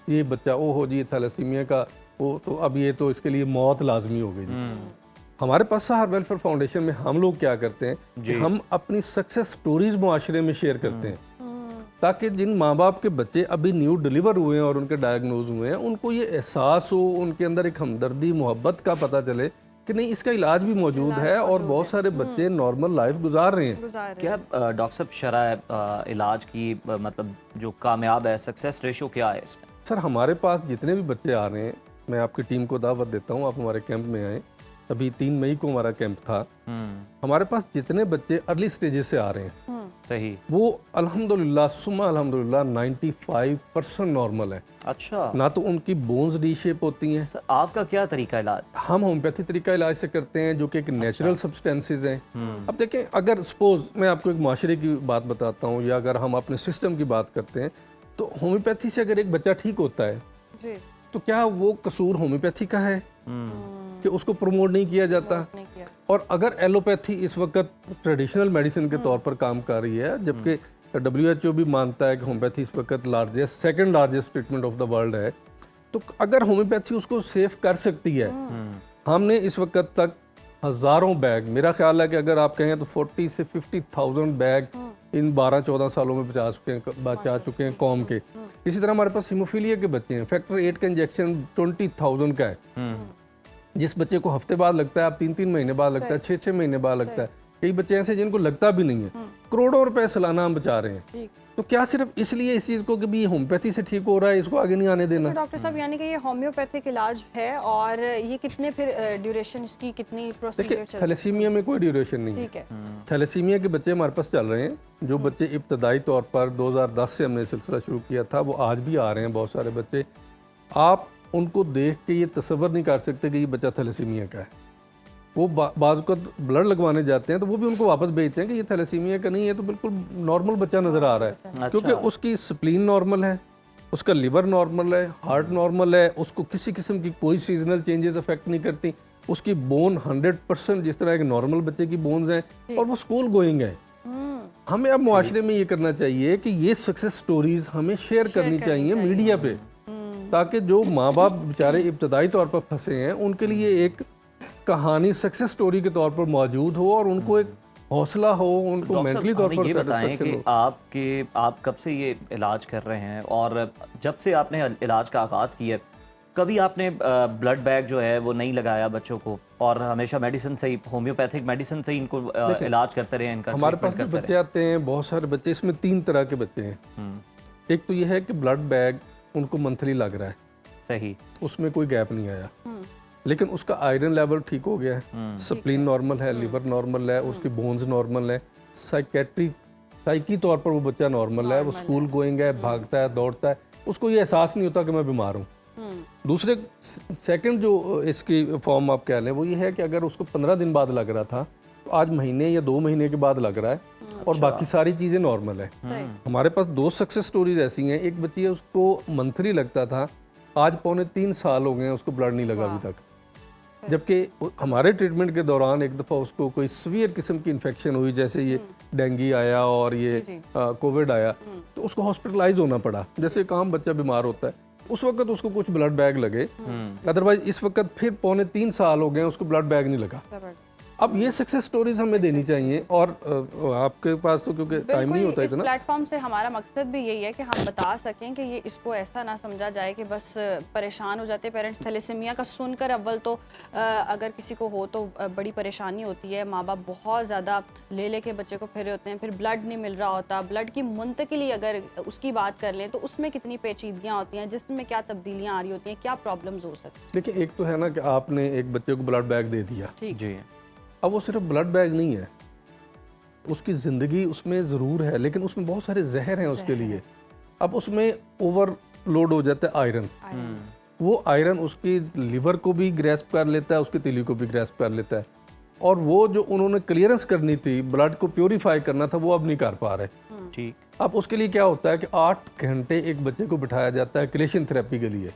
ये बच्चा, ओहो जी थैलेसीमिया का, वो तो अब ये तो इसके लिए मौत लाजमी हो गई जी। हमारे पास सहार वेलफेयर फाउंडेशन में हम लोग क्या करते हैं कि हम अपनी सक्सेस स्टोरीज मुआशरे में शेयर करते हैं, ताकि जिन माँ बाप के बच्चे अभी न्यू डिलीवर हुए हैं और उनके डायग्नोज हुए हैं, उनको ये एहसास हो, उनके अंदर एक हमदर्दी मोहब्बत का पता चले कि नहीं इसका इलाज भी मौजूद है और बहुत सारे बच्चे नॉर्मल लाइफ गुजार रहे हैं। क्या डॉक्टर साहब शरह इलाज की मतलब जो कामयाब है, सक्सेस रेशो क्या है इसमें? सर हमारे पास जितने भी बच्चे आ रहे हैं, मैं आपकी टीम को दावत देता हूँ, आप हमारे कैंप में आएँ। अभी 3 मई को हमारा कैंप था। हमारे पास जितने बच्चे अर्ली स्टेजेस से आ रहे हैं सही, वो अल्हम्दुलिल्लाह सुम्मा अल्हम्दुलिल्लाह 95% नॉर्मल है। अच्छा, ना तो उनकी बोन्स डी शेप होती हैं। तो आपका क्या तरीका इलाज? हम होम्योपैथी तरीका इलाज से करते हैं, जो कि एक नेचुरल सब्सटेंसेज हैं। अब देखें, अगर सपोज मैं आपको एक माशरे की बात बताता हूँ, या अगर हम अपने सिस्टम की बात करते हैं, तो होम्योपैथी से अगर एक बच्चा ठीक होता है जी, तो क्या वो कसूर होम्योपैथी का है कि उसको प्रमोट नहीं किया जाता? नहीं किया। और अगर एलोपैथी इस वक्त ट्रेडिशनल मेडिसिन के तौर पर काम कर रही है, जबकि WHO भी मानता है कि होम्योपैथी इस वक्त second largest treatment of the world है, तो अगर होम्योपैथी उसको सेफ कर सकती है, हमने इस वक्त तक हज़ारों बैग, मेरा ख्याल है कि अगर आप कहें तो 40 से 50,000 बैग इन 12-14 सालों में बचा चुके हैं कौम के। इसी तरह हमारे पास हीमोफीलिया के बच्चे हैं, फैक्टर 8 का इंजेक्शन 20,000 का है, जिस बच्चे को हफ्ते बाद लगता है, आप 3-3 महीने बाद लगता है, 6-6 महीने बाद लगता है। कई बच्चे ऐसे जिनको लगता भी नहीं है। करोड़ों रुपए सालाना हम बचा रहे हैं। तो क्या सिर्फ इसलिए इस चीज़ को कि भी होम्योपैथी से ठीक हो रहा है, इसको आगे नहीं आने देना? अच्छा डॉक्टर साहब, यानी कि ये होम्योपैथिक इलाज है और ये कितने फिर ड्यूरेशन इसकी कितनी प्रोसीजर देखिए, थैलेसीमिया में कोई ड्यूरेशन नहीं है। ठीक है। थैलेसीमिया के बच्चे हमारे पास चल रहे हैं, जो बच्चे इब्तदाई तौर पर 2010 से हमने सिलसिला शुरू किया था, वो आज भी आ रहे हैं बहुत सारे बच्चे। आप उनको देख के ये तसव्वुर नहीं कर सकते कि ये बच्चा थैलेसीमिया का है। वो बाज़ ब्लड लगवाने जाते हैं तो वो भी उनको वापस भेजते हैं कि ये थैलेसीमिया का नहीं है, तो बिल्कुल नॉर्मल बच्चा नज़र आ रहा है, क्योंकि उसकी स्प्लीन नॉर्मल है, उसका लिवर नॉर्मल है, हार्ट नॉर्मल है, उसको किसी किस्म की कोई सीजनल चेंजेस अफेक्ट नहीं करती, उसकी बोन 100% जिस तरह एक नॉर्मल बच्चे की बोन्स हैं, और वो स्कूल गोइंग है। हमें अब मुआशरे में ये करना चाहिए कि ये सक्सेस स्टोरीज हमें शेयर करनी चाहिए मीडिया पे, ताकि जो माँ बाप बेचारे इब्तदाई तौर पर फंसे हैं उनके लिए एक कहानी सक्सेस स्टोरी के तौर पर मौजूद हो और उनको एक हौसला हो, उनको मेंटली तौर पर ये बताएं कि आप कब से ये इलाज कर रहे हैं, और जब से आपने इलाज का आगाज़ किया, कभी आपने ब्लड बैग जो है वो नहीं लगाया बच्चों को, और हमेशा मेडिसिन से ही, होम्योपैथिक मेडिसिन से ही इनको इलाज करते रहे? इनका हमारे पास भी बच्चे आते हैं, बहुत सारे बच्चे, इसमें 3 तरह के बच्चे हैं। एक तो ये है कि ब्लड बैग उनको मंथली लग रहा है, सही, उसमें कोई गैप नहीं आया, लेकिन उसका आयरन लेवल ठीक हो गया है, स्प्लीन नॉर्मल है, लिवर नॉर्मल है, उसकी बोन्स नॉर्मल है, साइकी तौर पर वो बच्चा नॉर्मल है, वो स्कूल गोइंग है, भागता है, दौड़ता है, उसको ये एहसास नहीं होता कि मैं बीमार हूँ। दूसरे सेकंड जो इसकी फॉर्म आप कह लें, वो ये है कि अगर उसको 15 दिन बाद लग रहा था, तो आज महीने या 2 महीने के बाद लग रहा है, और बाकी सारी चीज़ें नॉर्मल है। हमारे पास 2 सक्सेस स्टोरीज ऐसी हैं। एक बच्ची है, उसको मंथली लगता था, आज 3.25 साल हो गए हैं, उसको ब्लड नहीं लगा अभी तक, जबकि हमारे ट्रीटमेंट के दौरान एक दफ़ा उसको कोई सीवियर किस्म की इन्फेक्शन हुई, जैसे ये डेंगू आया और ये कोविड आया, तो उसको हॉस्पिटलाइज होना पड़ा, जैसे एक आम बच्चा बीमार होता है। उस वक्त उसको कुछ ब्लड बैग लगे, अदरवाइज इस वक्त फिर 3.25 साल हो गए, उसको ब्लड बैग नहीं लगा। अब ये सक्सेस स्टोरीज हमें देनी चाहिए, और आपके पास तो क्योंकि टाइम नहीं होता इतना। प्लेटफॉर्म से हमारा मकसद भी यही है कि हम बता सकें कि ये इसको ऐसा ना समझा जाए कि बस परेशान हो जाते पेरेंट्स। थैलेसीमिया का सुनकर अव्वल तो अगर किसी को हो तो बड़ी परेशानी होती है, माँ बाप बहुत ज़्यादा ले लेके बच्चे को फिर होते हैं, फिर ब्लड नहीं मिल रहा होता। ब्लड की मुंतकिली अगर उसकी बात कर लें तो उसमें कितनी पेचीदगियाँ होती हैं, जिसमें क्या तब्दीलियाँ आ रही होती हैं, क्या प्रॉब्लम्स हो सकती हैं। देखिए, एक तो है ना कि आपने एक बच्चे को ब्लड बैग दे दिया, ठीक जी, अब वो सिर्फ ब्लड बैग नहीं है, उसकी ज़िंदगी उसमें ज़रूर है, लेकिन उसमें बहुत सारे जहर हैं उसके लिए। अब उसमें ओवरलोड हो जाता है आयरन, वो आयरन उसकी लिवर को भी ग्रैस्प कर लेता है, उसकी तिली को भी ग्रैस्प कर लेता है, और वो जो उन्होंने क्लियरेंस करनी थी, ब्लड को प्योरीफाई करना था, वो अब नहीं कर पा रहे। ठीक, अब उसके लिए क्या होता है कि 8 घंटे एक बच्चे को बिठाया जाता है क्लेशन थेरेपी के लिए।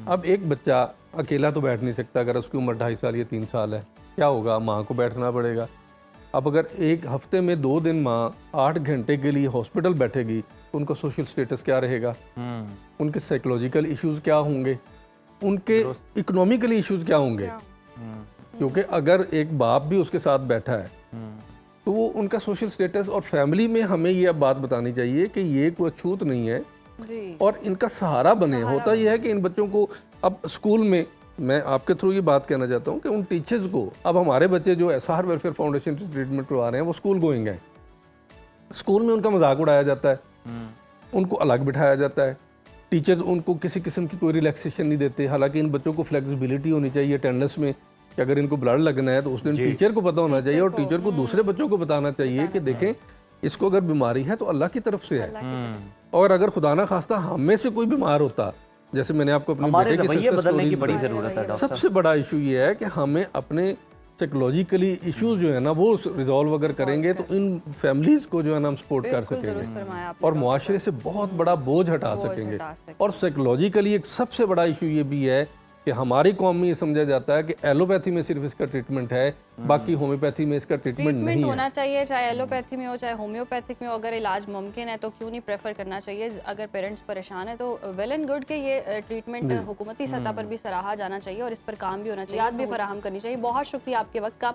अब एक बच्चा अकेला तो बैठ नहीं सकता, अगर उसकी उम्र 2.5 साल या 3 साल है, क्या होगा, माँ को बैठना पड़ेगा। अब अगर एक हफ्ते में 2 दिन माँ 8 घंटे के लिए हॉस्पिटल बैठेगी, तो उनका सोशल स्टेटस क्या रहेगा, उनके साइकोलॉजिकल इश्यूज क्या होंगे, उनके इकोनॉमिकली इश्यूज क्या होंगे, क्योंकि अगर एक बाप भी उसके साथ बैठा है तो वो उनका सोशल स्टेटस, और फैमिली में हमें ये अब बात बतानी चाहिए कि ये कोई अछूत नहीं है जी, और इनका सहारा बने। होता यह है कि इन बच्चों को अब स्कूल में, मैं आपके थ्रू ये बात कहना चाहता हूँ कि उन टीचर्स को, अब हमारे बच्चे जो एसआर वेलफेयर फाउंडेशन से ट्रीटमेंट करवा रहे हैं, वो स्कूल गोइंग हैं, स्कूल में उनका मजाक उड़ाया जाता है, उनको अलग बिठाया जाता है, टीचर्स उनको किसी किस्म की कोई रिलैक्सेशन नहीं देते। हालांकि इन बच्चों को फ्लेक्सिबिलिटी होनी चाहिए अटेंडेंस में, कि अगर इनको ब्लड लगना है तो उस दिन टीचर को पता होना चाहिए, और टीचर को दूसरे बच्चों को बताना चाहिए कि देखें, इसको अगर बीमारी है तो अल्लाह की तरफ से है, और अगर खुदा ना खास्ता हम में से कोई बीमार होता, जैसे मैंने आपको अपने बेटे की रवैये बदलने की बड़ी ज़रूरत है डॉक्टर साहब। सबसे बड़ा इशू ये है कि हमें अपने साइकोलॉजिकली इश्यूज जो है ना वो रिजॉल्व अगर करेंगे तो इन फैमिलीज़ को जो है ना हम सपोर्ट कर बिल्कुल सकेंगे दुरुस्त फरमाया आपने और मुआशरे से बहुत बड़ा बोझ हटा सकेंगे। हटा सकेंगे। और साइकोलॉजिकली एक सबसे बड़ा इशू ये भी है कि हमारी कौम में ये समझा जाता है कि एलोपैथी में सिर्फ इसका ट्रीटमेंट है, बाकी होम्योपैथी में इसका ट्रीटमेंट नहीं ट्रीटमेंट है। होना चाहिए, चाहे एलोपैथी में हो चाहे होम्योपैथिक में हो। अगर इलाज मुमकिन है तो क्यों नहीं प्रेफर करना चाहिए। अगर पेरेंट्स परेशान है तो वेल एंड गुड के ये ट्रीटमेंट हुकूमती सतह पर भी सराहा जाना चाहिए और इस पर काम भी होना चाहिए, याद भी फराहम करनी चाहिए। बहुत शुक्रिया आपके वक्त का।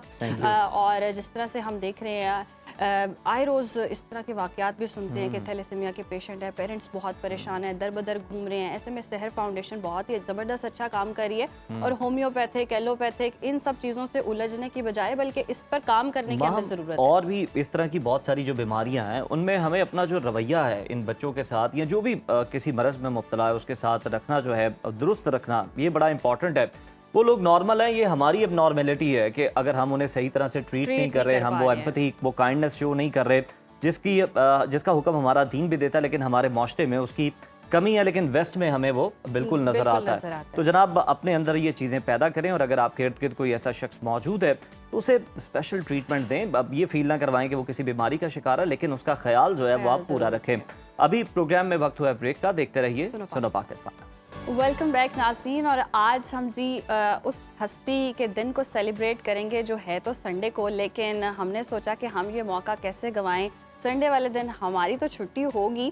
और जिस तरह से हम देख रहे हैं आए रोज़ इस तरह के वाक़यात भी सुनते हैं कि थैलेसीमिया के पेशेंट हैं, पेरेंट्स बहुत परेशान हैं, दर बदर घूम रहे हैं। ऐसे में सेहर फाउंडेशन बहुत ही ज़बरदस्त अच्छा काम कर रही है और होम्योपैथिक एलोपैथिक इन सब चीज़ों से उलझने की बजाय बल्कि इस पर काम करने की हमें ज़रूरत है। और भी इस तरह की बहुत सारी जो बीमारियां हैं उनमें हमें अपना जो रवैया है इन बच्चों के साथ या जो भी किसी मरज़ में मुब्तला है उसके साथ रखना जो है दुरुस्त रखना, ये बड़ा इंपॉर्टेंट है। वो लोग नॉर्मल हैं, ये हमारी अब नॉर्मेलिटी है कि अगर हम उन्हें सही तरह से ट्रीट नहीं कर रहे, हम वो एम्पैथी वो काइंडनेस शो नहीं कर रहे जिसका हुक्म हमारा दीन भी देता है, लेकिन हमारे माशरे में उसकी कमी है, लेकिन वेस्ट में हमें वो बिल्कुल नजर आता है। तो जनाब अपने अंदर ये चीज़ें पैदा करें और अगर आपके इर्द गिर्द कोई ऐसा शख्स मौजूद है तो उसे स्पेशल ट्रीटमेंट दें। अब ये फील ना करवाएं कि वो किसी बीमारी का शिकार है, लेकिन उसका ख्याल जो है वो आप पूरा रखें। अभी प्रोग्राम में वक्त हुआ है ब्रेक का, देखते रहिए सुनो पाकिस्तान। वेलकम बैक नाज़रीन। और आज हम जी उस हस्ती के दिन को सेलिब्रेट करेंगे जो है तो संडे को, लेकिन हमने सोचा कि हम ये मौका कैसे गंवाएं। संडे वाले दिन हमारी तो छुट्टी होगी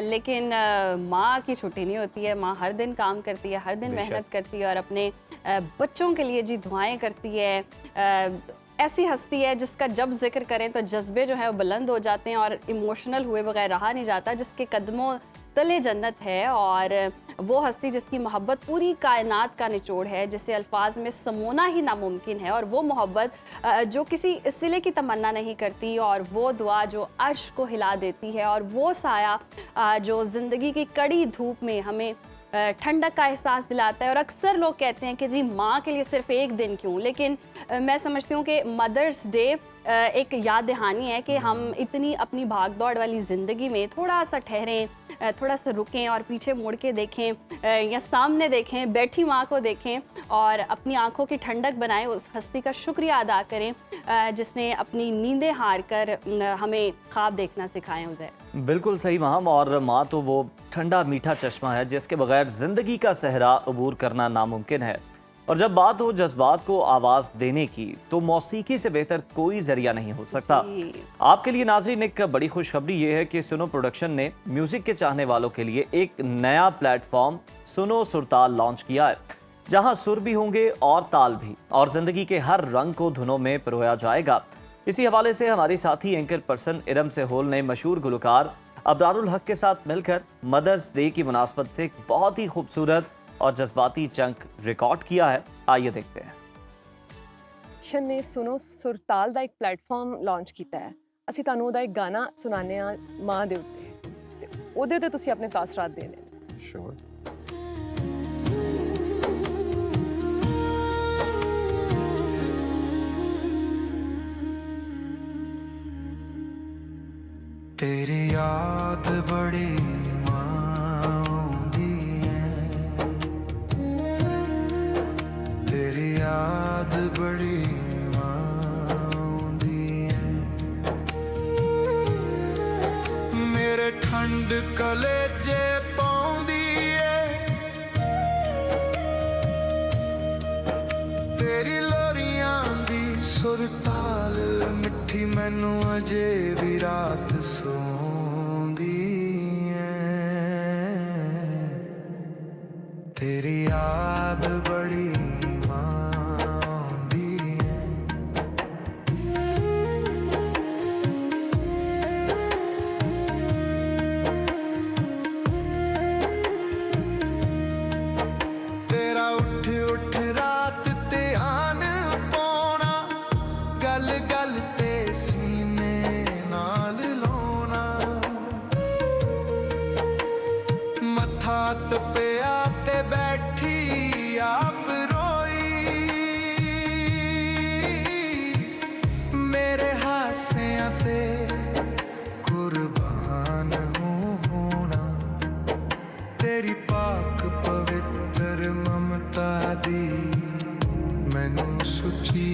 लेकिन माँ की छुट्टी नहीं होती है। माँ हर दिन काम करती है, हर दिन मेहनत करती है और अपने बच्चों के लिए जी दुआएं करती है। ऐसी हस्ती है जिसका जब जिक्र करें तो जज्बे जो है वो बुलंद हो जाते हैं और इमोशनल हुए बगैर रहा नहीं जाता, जिसके कदमों तले जन्नत है। और वो हस्ती जिसकी मोहब्बत पूरी कायनात का निचोड़ है, जिसे अल्फाज में समोना ही नामुमकिन है। और वो मोहब्बत जो किसी सिले की तमन्ना नहीं करती, और वो दुआ जो अर्श को हिला देती है, और वो साया जो ज़िंदगी की कड़ी धूप में हमें ठंडक का एहसास दिलाता है। और अक्सर लोग कहते हैं कि जी माँ के लिए सिर्फ एक दिन क्यों, लेकिन मैं समझती हूँ कि मदर्स डे एक याद दहानी है कि हम इतनी अपनी भाग दौड़ वाली ज़िंदगी में थोड़ा सा ठहरें, थोड़ा सा रुकें और पीछे मुड़ के देखें या सामने देखें, बैठी माँ को देखें और अपनी आंखों की ठंडक बनाएं। उस हस्ती का शुक्रिया अदा करें जिसने अपनी नींदें हार कर हमें ख्वाब देखना सिखाएं। उसे बिल्कुल सही महम। और माँ तो वो ठंडा मीठा चश्मा है जिसके बगैर ज़िंदगी का सहरा अबूर करना नामुमकिन है। और जब बात हो जज्बात को आवाज़ देने की तो मौसीकी से बेहतर कोई जरिया नहीं हो सकता। आपके लिए नाज़रीन एक बड़ी खुशखबरी ये है कि सुनो प्रोडक्शन ने म्यूज़िक के चाहने वालों के लिए एक नया प्लेटफॉर्म सुनो सुरताल लॉन्च किया है, जहां सुर भी होंगे और ताल भी, और ज़िंदगी के हर रंग को धुनों में पिरोया जाएगा। इसी हवाले से हमारी साथी एंकर पर्सन इरम सेहोल ने मशहूर गुलकार अबरारुल हक के साथ मिलकर मदर्स डे की मुनासबत से एक बहुत ही खूबसूरत और जज्बाती चंक रिकॉर्ड किया है। आइए देखते हैं। शन ने सुनो सुरताल ਦਾ ਇੱਕ ਪਲੇਟਫਾਰਮ ਲਾਂਚ ਕੀਤਾ ਹੈ। ਅਸੀਂ ਤੁਹਾਨੂੰ ਉਹਦਾ ਇੱਕ ਗਾਣਾ ਸੁਣਾਉਂਦੇ ਹਾਂ ਮਾਂ ਦੇ ਉੱਤੇ, ਤੇ ਉਹਦੇ ਉੱਤੇ ਤੁਸੀਂ ਆਪਣੇ ਤਾਸਰਾਤ ਦੇਣੇ ਨੇ। श्योर। तेरी याद बड़ी आउंदी है, तेरी याद बड़ी आउंदी है, मेरे ठंड कलेजे पाउंदी है, तेरी लोरियां दी सुरताल मिठी मैनू अजे भी रात सोंदी है, तेरी याद बड़ी आउंदी है। तेरा उठ उठ रात ते आन पौना, गल गल ते सीने नाल लोना, मत्था तपिया ते बैठी आप रोई, मेरे हासियां ते कुर्बान होना, तेरी पाक पवित्र ममता दी मैनू सुची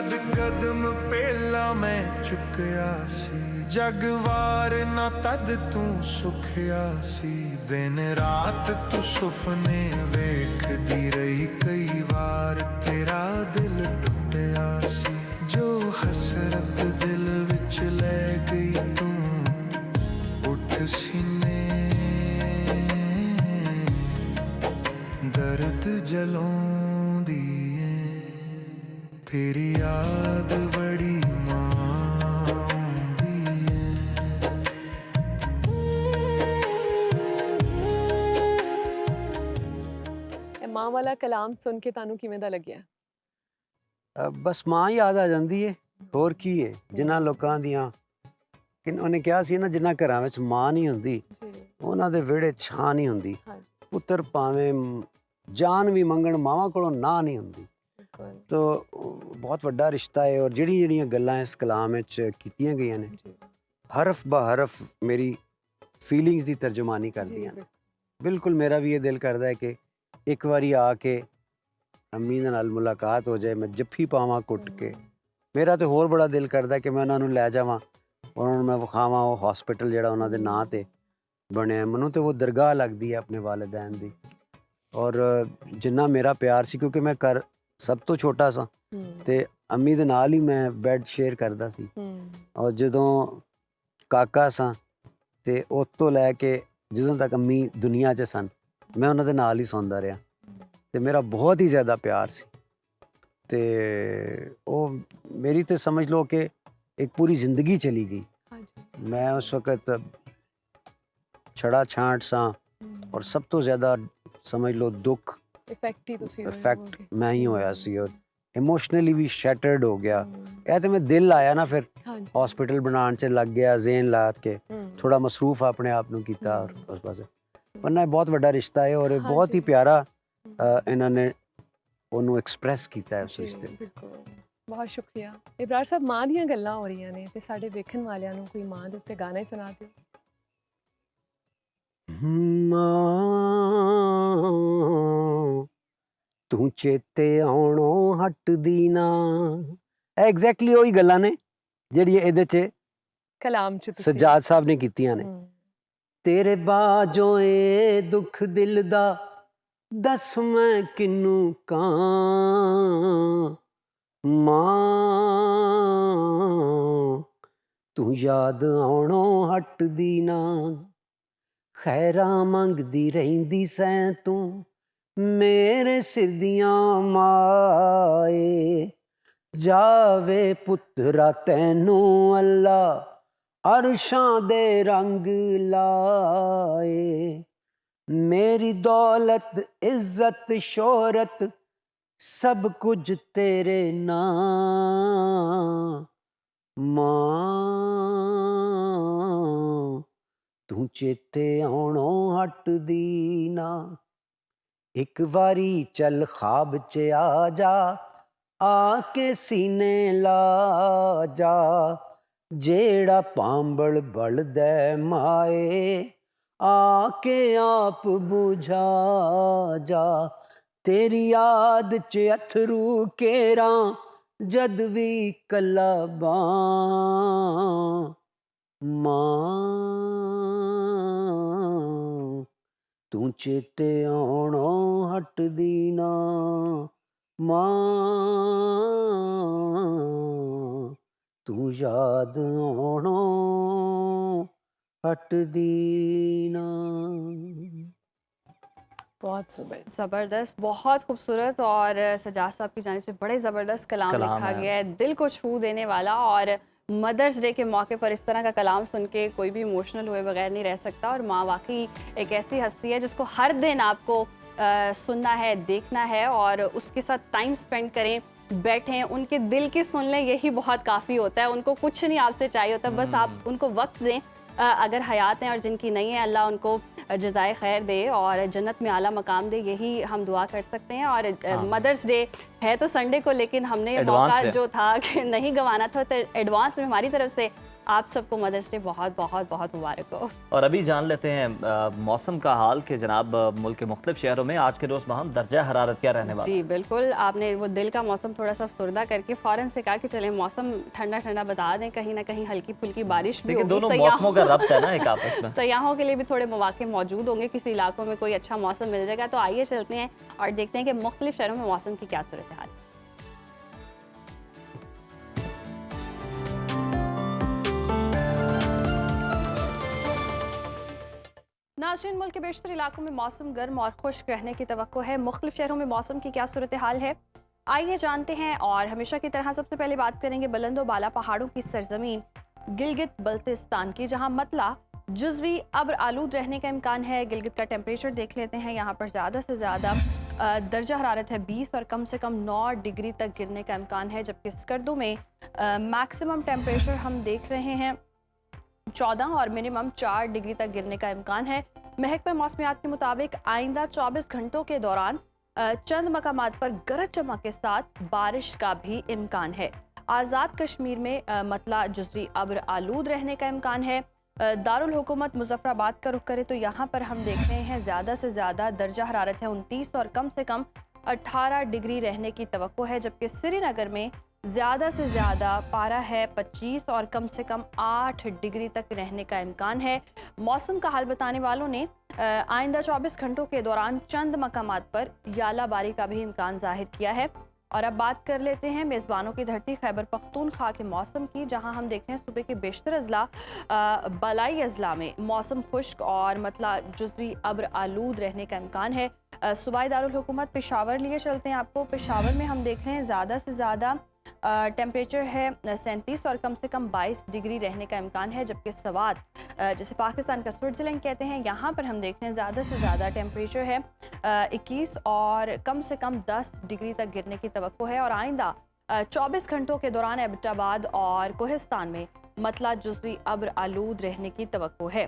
ਜਦ ਕਦਮ ਪਹਿਲਾ ਮੈਂ ਚੁੱਕਿਆ ਸੀ ਜਗ ਵਾਰ ਨਾ ਤਦ ਤੂੰ ਸੁਖਿਆ ਸੀ ਦਿਨ ਰਾਤ ਤੂੰ ਸੁਪਨੇ ਵੇਖਦੀ ਰਹੀ ਕਈ ਵਾਰ ਤੇਰਾ ਦਿਲ ਟੁੱਟਿਆ ਸੀ ਜੋ ਹਸਰਤ ਦਿਲ ਵਿੱਚ ਲੈ ਗਈ ਤੂੰ ਉੱਠ ਸੀਨੇ ਦਰਦ ਜਲਾਉਂਦੀ ਏ ਤੇਰੀ ਯਾਦ ਬੜੀ ਮਾਉਂਦੀ ਏ ਇਹ ਮਾਂ ਵਾਲਾ ਕਲਾਮ ਸੁਣ ਕੇ ਤੁਹਾਨੂੰ ਕਿਵੇਂ ਦਾ ਲੱਗਿਆ? ਬਸ ਮਾਂ ਯਾਦ ਆ ਜਾਂਦੀ ਹੈ ਹੋਰ ਕੀ ਹੈ ਜਿਨ੍ਹਾਂ ਲੋਕਾਂ ਦੀਆਂ ਕਿ ਉਹਨੇ ਕਿਹਾ ਸੀ ਨਾ ਜਿਨ੍ਹਾਂ ਘਰਾਂ ਵਿੱਚ ਮਾਂ ਨਹੀਂ ਹੁੰਦੀ ਜੀ ਉਹਨਾਂ ਦੇ ਵਿਹੜੇ ਛਾਂ ਨਹੀਂ ਹੁੰਦੀ ਹਾਂਜੀ ਪੁੱਤਰ ਭਾਵੇਂ ਜਾਨ ਵੀ ਮੰਗਣ ਮਾਵਾਂ ਕੋਲੋਂ ਨਾ ਨਹੀਂ ਹੁੰਦੀ ਬਿਲਕੁਲ ਤੋ ਬਹੁਤ ਵੱਡਾ ਰਿਸ਼ਤਾ ਹੈ ਔਰ ਜਿਹੜੀਆਂ ਗੱਲਾਂ ਇਸ ਕਲਾਮ ਵਿੱਚ ਕੀਤੀਆਂ ਗਈਆਂ ਨੇ ਜੀ ਹਰਫ ਬਾ ਹਰਫ ਮੇਰੀ ਫੀਲਿੰਗਸ ਦੀ ਤਰਜਮਾਨੀ ਜੀ ਕਰਦੀਆਂ ਨੇ ਬਿਲਕੁਲ। ਬਿਲਕੁਲ ਮੇਰਾ ਵੀ ਇਹ ਦਿਲ ਕਰਦਾ ਹੈ ਕਿ ਇੱਕ ਵਾਰੀ ਆ ਕੇ ਅੰਮੀ ਦੇ ਨਾਲ ਮੁਲਾਕਾਤ ਹੋ ਜਾਏ ਮੈਂ ਜੱਫੀ ਪਾਵਾਂ ਕੁੱਟ ਕੇ ਮੇਰਾ ਤੇ ਹੋਰ ਬੜਾ ਦਿਲ ਕਰਦਾ ਕਿ ਮੈਂ ਉਹਨਾਂ ਨੂੰ ਲੈ ਜਾਵਾਂ ਉਹਨਾਂ ਨੂੰ ਮੈਂ ਵਿਖਾਵਾਂ ਉਹ ਹਸਪੀਟਲ ਜਿਹੜਾ ਉਹਨਾਂ ਦੇ ਨਾਂ ਤੇ ਬਣਿਆ ਮੈਨੂੰ ਤੇ ਉਹ ਦਰਗਾਹ ਲੱਗਦੀ ਹੈ ਆਪਣੇ ਵਾਲਿदैन ਦੀ ਔਰ ਜਿੰਨਾ ਮੇਰਾ ਪਿਆਰ ਸੀ ਕਿਉਂਕਿ ਮੈਂ ਘਰ ਸਭ ਤੋਂ ਛੋਟਾ ਸਾਂ ਹੂੰ ਤੇ ਅੰਮੀ ਦੇ ਨਾਲ ਹੀ ਮੈਂ ਬੈੱਡ ਸ਼ੇਅਰ ਕਰਦਾ ਸੀ ਹੂੰ ਔਰ ਜਦੋਂ ਕਾਕਾ ਸਾਂ ਤੇ ਉਸ ਤੋਂ ਲੈ ਕੇ ਜਦੋਂ ਤੱਕ ਅੰਮੀ ਦੁਨੀਆ 'ਚ ਸਨ ਮੈਂ ਉਹਨਾਂ ਦੇ ਨਾਲ ਹੀ ਸੌਂਦਾ ਰਿਹਾ ਤੇ ਮੇਰਾ ਬਹੁਤ ਹੀ ਜ਼ਿਆਦਾ ਪਿਆਰ ਸੀ ਤੇ ਉਹ ਮੇਰੀ ਤੇ ਸਮਝ ਲਓ ਕਿ ਇੱਕ ਪੂਰੀ ਜ਼ਿੰਦਗੀ ਚਲੀ ਗਈ ਹਾਂਜੀ ਮੈਂ ਉਸ ਵਕਤ ਛੜਾ ਛਾਂਟ ਸਾਂ ਔਰ ਸਭ ਤੋਂ ਜ਼ਿਆਦਾ ਸਮਝ ਲਓ ਦੁੱਖ ਇਫੈਕਟ ਹੀ ਤੁਸੀਂ ਹੋਏ ਇਫੈਕਟ ਹੋਵੋਗੇ। ਮੈਂ ਹੀ ਹੋਇਆ ਸੀ ਔਰ ਇਮੋਸ਼ਨਲੀ ਵੀ ਸ਼ੈਟਰਡ ਹੋ ਗਿਆ ਹੂੰ, ਇਹ ਤੇ ਮੈਂ ਦਿਲ ਆਇਆ ਨਾ ਫਿਰ ਹਾਂਜੀ ਹਸਪੀਟਲ ਬਣਾਉਣ 'ਚ ਲੱਗ ਗਿਆ ਜ਼ੇਨ ਲਾਤ ਕੇ ਹੂੰ, ਥੋੜਾ ਮਸਰੂਫ ਆਪਣੇ ਆਪ ਨੂੰ ਕੀਤਾ ਔਰ ਉਸ ਪਾਸੇ ਵਰਨਾ ਇਹ ਬਹੁਤ ਵੱਡਾ ਰਿਸ਼ਤਾ ਹੈ ਔਰ ਇਹ ਬਹੁਤ ਹੀ ਹਾਂਜੀ। ਪਿਆਰਾ ਇਹਨਾਂ ਨੇ ਉਹਨੂੰ ਐਕਸਪ੍ਰੈਸ ਕੀਤਾ ਹੈ ਉਸ ਜੀ, ਰਿਸ਼ਤੇ ਨੂੰ। ਬਿਲਕੁਲ ਬਹੁਤ ਸ਼ੁਕਰੀਆ ਇਬਰਾਰ ਸਾਹਿਬ ਮਾਂ ਦੀਆਂ ਗੱਲਾਂ ਹੋ ਰਹੀਆਂ ਨੇ ਤੇ ਸਾਡੇ ਵੇਖਣ ਵਾਲਿਆਂ ਨੂੰ ਕੋਈ ਮਾਂ ਦੇ ਉੱਤੇ ਗਾਣਾ ਹੀ ਸੁਣਾ ਦਿਓ। ਮਾਂ ਤੂੰ ਚੇਤੇ ਆਉਣੋਂ ਹਟਦੀ ਨਾ ਐਗਜ਼ੈਕਟਲੀ ਉਹੀ ਗੱਲਾਂ ਨੇ ਜਿਹੜੀਆਂ ਇਹਦੇ 'ਚ ਕਲਾਮ ਚ ਤੁਸੀਂ ਸੱਜਾਦ ਸਾਹਿਬ ਨੇ ਕੀਤੀਆਂ ਨੇ ਹੂੰ, ਤੇਰੇ ਬਾਝੋਂ ਏ ਦੁੱਖ ਦਿਲ ਦਾ ਦੱਸ ਮੈਂ ਕਿਨੂੰ ਕਾਂ ਮਾਂ ਤੂੰ ਯਾਦ ਆਉਣੋਂ ਹਟਦੀ ਨਾ ਖੈਰਾਂ ਮੰਗਦੀ ਰਹਿੰਦੀ ਸੈਂ ਤੂੰ ਮੇਰੇ ਸਿਰ ਦੀਆਂ ਮਾਏ ਜਾਵੇ ਪੁੱਤਰਾ ਤੈਨੂੰ ਅੱਲਾ ਅਰਸ਼ਾਂ ਦੇ ਰੰਗ ਲਾਏ ਮੇਰੀ ਦੌਲਤ ਇੱਜ਼ਤ ਸ਼ੋਹਰਤ ਸਭ ਕੁਝ ਤੇਰੇ ਨਾਂ ਮਾਂ ਤੂੰ ਚੇਤੇ ਆਉਣੋਂ ਹਟਦੀ ਨਾ ਇੱਕ ਵਾਰੀ ਚੱਲ ਖਾਬ 'ਚ ਆ ਜਾ ਆ ਕੇ ਸੀਨੇ ਲਾ ਜਾ ਜਿਹੜਾ ਪਾਂਬਲ ਬਲਦੈ ਮਾਏ ਆ ਕੇ ਆਪ ਬੁਝਾ ਜਾ ਤੇਰੀ ਯਾਦ 'ਚ ਅਥਰੂ ਕੇਰਾਂ ਜਦ ਵੀ ਕੱਲਾ ਬਾਂ ਮਾਂ ਤੂੰ ਚੇਤੇ ਆਉਣੋਂ ਹਟਦੀ ਨਾ ਮਾਂ ਤੂੰ ਯਾਦ ਆਉਣੋਂ ਹਟਦੀ ਨਾ बहुत जबरदस्त ज़बरदस्त बहुत खूबसूरत और सजाद साहब की जानिब से बड़े ज़बरदस्त कलाम कलाम लिखा है। गया है दिल को छू देने वाला और मदर्स डे के मौके पर इस तरह का कलाम सुन के कोई भी इमोशनल हुए बगैर नहीं रह सकता और माँ वाकई एक ऐसी हस्ती है जिसको हर दिन आपको सुनना है देखना है और उसके साथ टाइम स्पेंड करें बैठें उनके दिल की सुन लें यही बहुत काफ़ी होता है उनको कुछ नहीं आपसे चाहिए होता बस आप उनको वक्त दें अगर हयात हैं और जिनकी नहीं है अल्लाह उनको जज़ाए खैर दे और जन्नत में आला मकाम दे यही हम दुआ कर सकते हैं और मदर्स डे है तो संडे को लेकिन हमने Advance मौका है। जो था कि नहीं गंवाना था तो एडवांस में हमारी तरफ से आप सबको मदर्स डे बहुत बहुत बहुत मुबारक हो। और अभी जान लेते हैं मौसम का हाल कि जनाब मुल्क के मुख्तलिफ शहरों में आज के रोज़ वहाँ दर्जा हरारत क्या रहने वाला है? जी बिल्कुल, आपने वो दिल का मौसम थोड़ा सा अफसरदा करके फ़ौरन से कहा कि चलें मौसम ठंडा ठंडा बता दें, कहीं ना कहीं हल्की फुल्की बारिश भी लेकिन होगी। दोनों मौसमों का रब्त है ना एक आपस में। सयाहों के लिए भी थोड़े मौके मौजूद होंगे, किसी इलाकों में कोई अच्छा मौसम मिल जाएगा। तो आइए चलते हैं और देखते हैं कि मुख्तलिफ शहरों में मौसम की क्या सूरत हाल है। नाज़रीन, मुल्क के बेशतर इलाकों में मौसम गर्म और खुश्क रहने की तवक्को है। मुख्तलिफ शहरों में मौसम की क्या सूरत हाल है, आइए जानते हैं। और हमेशा की तरह सबसे पहले बात करेंगे बुलंद व बाला पहाड़ों की सरजमीन गिलगित बल्तिस्तान की, जहां मतला जुज़वी अब्र आलूद रहने का इम्कान है। गिलगित का टेम्परेचर देख लेते हैं। यहाँ पर ज़्यादा से ज़्यादा दर्जा हरारत है 20 और कम से कम 9 डिग्री तक गिरने का इम्कान है, जबकि स्कर्दू में मैक्सिमम टेम्परेचर हम देख रहे हैं 14 और मिनिमम 4 डिग्री तक गिरने का इम्कान है। महकमा मौसमियात के मुताबिक आइंदा 24 घंटों के दौरान चंद मकामात पर गरज चमक के साथ बारिश का भी इम्कान है। आज़ाद कश्मीर में मतला जुज़वी अब्र आलूद रहने का इम्कान है। दारुल हुकूमत मुजफ्फराबाद का रुख करें तो यहाँ पर हम देख रहे हैं ज़्यादा से ज़्यादा दर्जा हरारत है 29 और कम से कम 18 डिग्री रहने की तवक्को है, जबकि श्रीनगर में ज़्यादा से ज़्यादा पारा है 25 और कम से कम 8 डिग्री तक रहने का इम्कान है। मौसम का हाल बताने वालों ने आइंदा 24 घंटों के दौरान चंद मकामात पर यालाबारी का भी इम्कान जाहिर किया है। और अब बात कर लेते हैं मेज़बानों की धरती खैबर पख्तूनख्वा के मौसम की, जहां हम देखते हैं सुबह के बेशतर अजला बलाई अजला में मौसम खुश्क और मतला जुज़वी अब्र आलूद रहने का इम्कान है। सूबाई दारुल हुकूमत पेशावर लिए चलते हैं आपको। पेशावर में हम देख रहे हैं ज़्यादा से ज़्यादा टेम्परेचर है 37 और कम से कम 22 डिग्री रहने का इम्कान है, जबकि सवात जिसे पाकिस्तान का स्विट्ज़रलैंड कहते हैं, यहाँ पर हम देख रहे हैं ज़्यादा से ज़्यादा टेम्परेचर है 21 और कम से कम 10 डिग्री तक गिरने की तवक्को है। और आइंदा 24 घंटों के दौरान एबटाबाद और कोहिस्तान में मतला जुज़वी अब्र आलूद रहने की तवक्को है।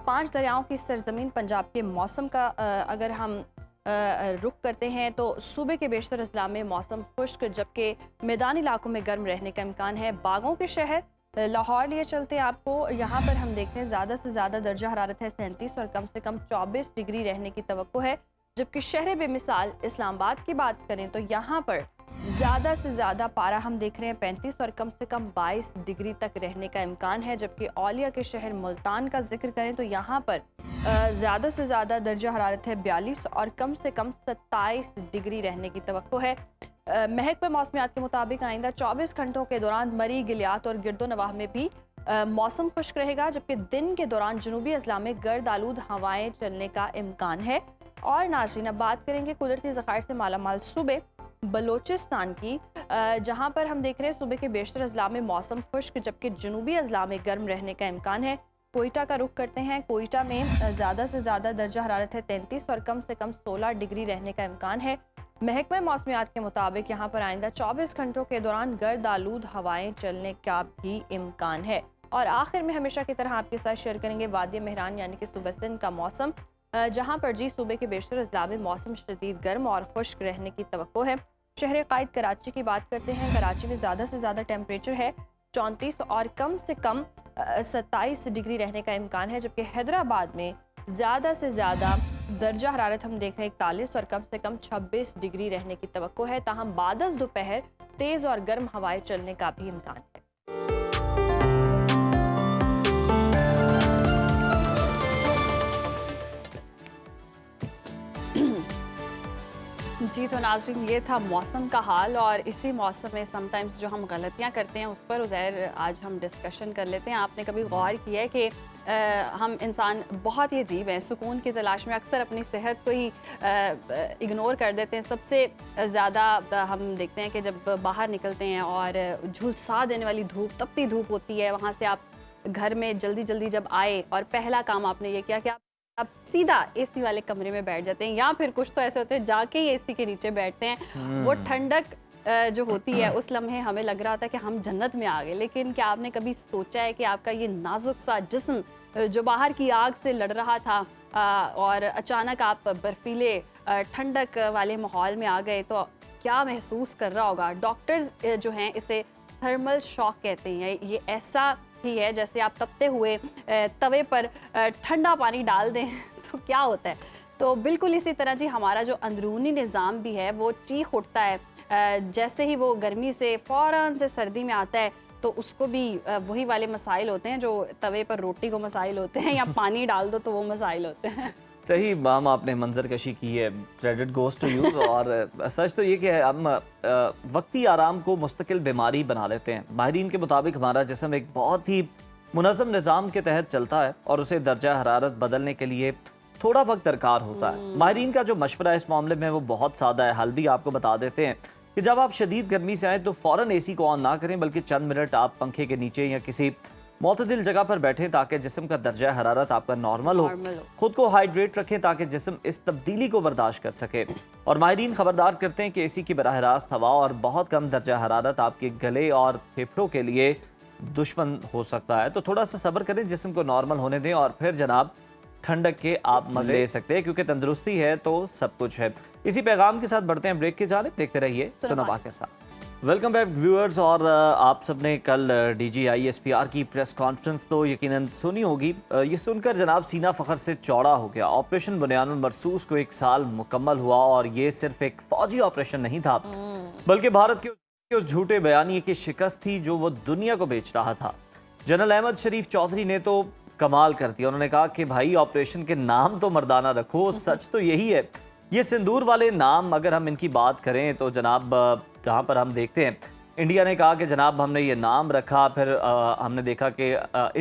5 दरियाओं की सरजमीन पंजाब के मौसम का अगर हम रुख करते हैं तो सूबे के बेशतर अजला में मौसम खुश्क, जबकि मैदानी इलाकों में गर्म रहने का इम्कान है। बागों के शहर लाहौर लिए चलते हैं आपको। यहाँ पर हम देखते हैं ज़्यादा से ज़्यादा दर्जा हरारत है 37 और कम से कम 24 डिग्री रहने की तवक्को है, जबकि शहर बेमिसाल इस्लामाबाद की बात करें तो यहाँ पर ज़्यादा से ज़्यादा पारा हम देख रहे हैं 35 और कम से कम 22 डिग्री तक रहने का इम्कान है। जबकि औलिया के शहर मुल्तान का जिक्र करें तो यहाँ पर ज़्यादा से ज़्यादा दर्जा हरारत है 42 और कम से कम 27 डिग्री रहने की तवक्को है। महकमा मौसमियात के मुताबिक आइंदा 24 घंटों के दौरान मरी, गिलियात और गिरदो नवाह में भी मौसम खुश्क रहेगा, जबकि दिन के दौरान जनूबी अजला में गर्द आलूद हवाएं चलने का इम्कान है। और नाज़रीन, अब बात करेंगे कुदरती ज़खायर से मालामाल सूबे बलोचिस्तान की, जहां पर हम देख रहे हैं सुबह के बेशतर अजला में मौसम खुश्क, जबकि जनूबी अजला में गर्म रहने का इम्कान है। कोयटा का रुख करते हैं। कोयटा में ज़्यादा से ज़्यादा दर्जा हरारत है 33 और कम से कम 16 डिग्री रहने का इम्कान है। महकमा मौसमियात के मुताबिक यहाँ पर आइंदा 24 घंटों के दौरान गर्द आलूद हवाएं चलने का भी इम्कान है। और आखिर में हमेशा की तरह आपके साथ शेयर करेंगे वादी मेहरान यानी कि सूबा सिंध का मौसम, जहाँ पर जी सूबे के बेशतर अजला में मौसम शदीद गर्म और खुश्क रहने की तवक्को है। शहर कायद कराची की बात करते हैं। कराची में ज़्यादा से ज़्यादा टेम्परेचर है 34 और कम से कम 27 डिग्री रहने का इम्कान है, जबकि हैदराबाद में ज़्यादा से ज़्यादा दर्जा हरारत हम देख रहे हैं 41 और कम से कम 26 डिग्री रहने की तवक्को है। ताहम बादस दोपहर तेज़ और गर्म हवाएं चलने का भी इम्कान है। जी तो नाज़रीन, ये था मौसम का हाल। और इसी मौसम में समटाइम्स जो हम गलतियाँ करते हैं उस पर उज़ैर आज हम डिस्कशन कर लेते हैं। आपने कभी गौर किया है कि हम इंसान बहुत ही अजीब हैं, सुकून की तलाश में अक्सर अपनी सेहत को ही इग्नोर कर देते हैं। सबसे ज़्यादा हम देखते हैं कि जब बाहर निकलते हैं और झुलसा देने वाली धूप, तपती धूप होती है, वहाँ से आप घर में जल्दी जल्दी जब आए और पहला काम आपने ये किया कि आप सीधा एसी वाले कमरे में बैठ जाते हैं, या फिर कुछ तो ऐसे होते हैं जाके ही एसी के नीचे बैठते हैं। वो ठंडक जो होती है उस लम्हे हमें लग रहा था कि हम जन्नत में आ गए। लेकिन क्या आपने कभी सोचा है कि आपका ये नाजुक सा जिस्म जो बाहर की आग से लड़ रहा था और अचानक आप बर्फीले ठंडक वाले माहौल में आ गए तो क्या महसूस कर रहा होगा? डॉक्टर्स जो हैं इसे थर्मल शॉक कहते हैं। ये ऐसा ही है, जैसे आप तपते हुए तवे पर ठंडा पानी डाल दें तो क्या होता है। तो बिल्कुल इसी तरह जी हमारा जो अंदरूनी निज़ाम भी है वो चीख उठता है जैसे ही वो गर्मी से फ़ौरन से सर्दी में आता है, तो उसको भी वही वाले मसाइल होते हैं जो तवे पर रोटी को मसाइल होते हैं या पानी डाल दो तो वो मसाइल होते हैं। सही माम, आपने मंजर कशी की है, क्रेडिट गोज टू यू। और सच तो ये कि हम वक्ती आराम को मुस्तकिल बीमारी बना लेते हैं। माहिरीन के मुताबिक हमारा जिस्म एक बहुत ही मुनज़्ज़म निज़ाम के तहत चलता है और उसे दर्जा हरारत बदलने के लिए थोड़ा वक्त दरकार होता है। माहिरीन का जो मशवरा इस मामले में वो बहुत सादा है। हल भी आपको बता देते हैं कि जब आप शदीद गर्मी से आएँ तो फ़ौरन एसी को ऑन ना करें, बल्कि चंद मिनट आप पंखे के नीचे या किसी मोतदिल जगह पर बैठें ताकि जिस्म का दर्जा हरारत आपका नॉर्मल हो। खुद को हाइड्रेट रखें ताकि जिस्म इस तब्दीली को बर्दाश्त कर सके। और माहिरीन खबरदार करते हैं कि एसी की बराह रास्त हवा और बहुत कम दर्जा हरारत आपके गले और फेफड़ों के लिए दुश्मन हो सकता है। तो थोड़ा सा सब्र करें, जिस्म को नॉर्मल होने दें और फिर जनाब ठंडक के आप मजे ले सकते हैं, क्योंकि तंदुरुस्ती है तो सब कुछ है। इसी पैगाम के साथ बढ़ते हैं ब्रेक की जानिब। देखते रहिए सुनो पाकिस्तान। Welcome back viewers. और आप सबने कल DGI-SPR की प्रेस कॉन्फ्रेंस तो यकीनन सुनी होगी। ये सुनकर जनाब सीना फ़ख्र से चौड़ा हो गया। ऑपरेशन बुनियानुल मरसूस को 1 साल मुकम्मल हुआ और ये सिर्फ एक फौजी ऑपरेशन नहीं था, बल्कि भारत के उस झूठे बयानिए की शिकस्त थी जो वो दुनिया को बेच रहा था। जनरल अहमद शरीफ चौधरी ने तो कमाल कर दिया। उन्होंने कहा कि भाई ऑपरेशन के नाम तो मर्दाना रखो। सच तो यही है। ये सिंदूर वाले नाम अगर हम इनकी बात करें तो जनाब जहाँ पर हम देखते हैं इंडिया ने कहा कि जनाब हमने ये नाम रखा, फिर हमने देखा कि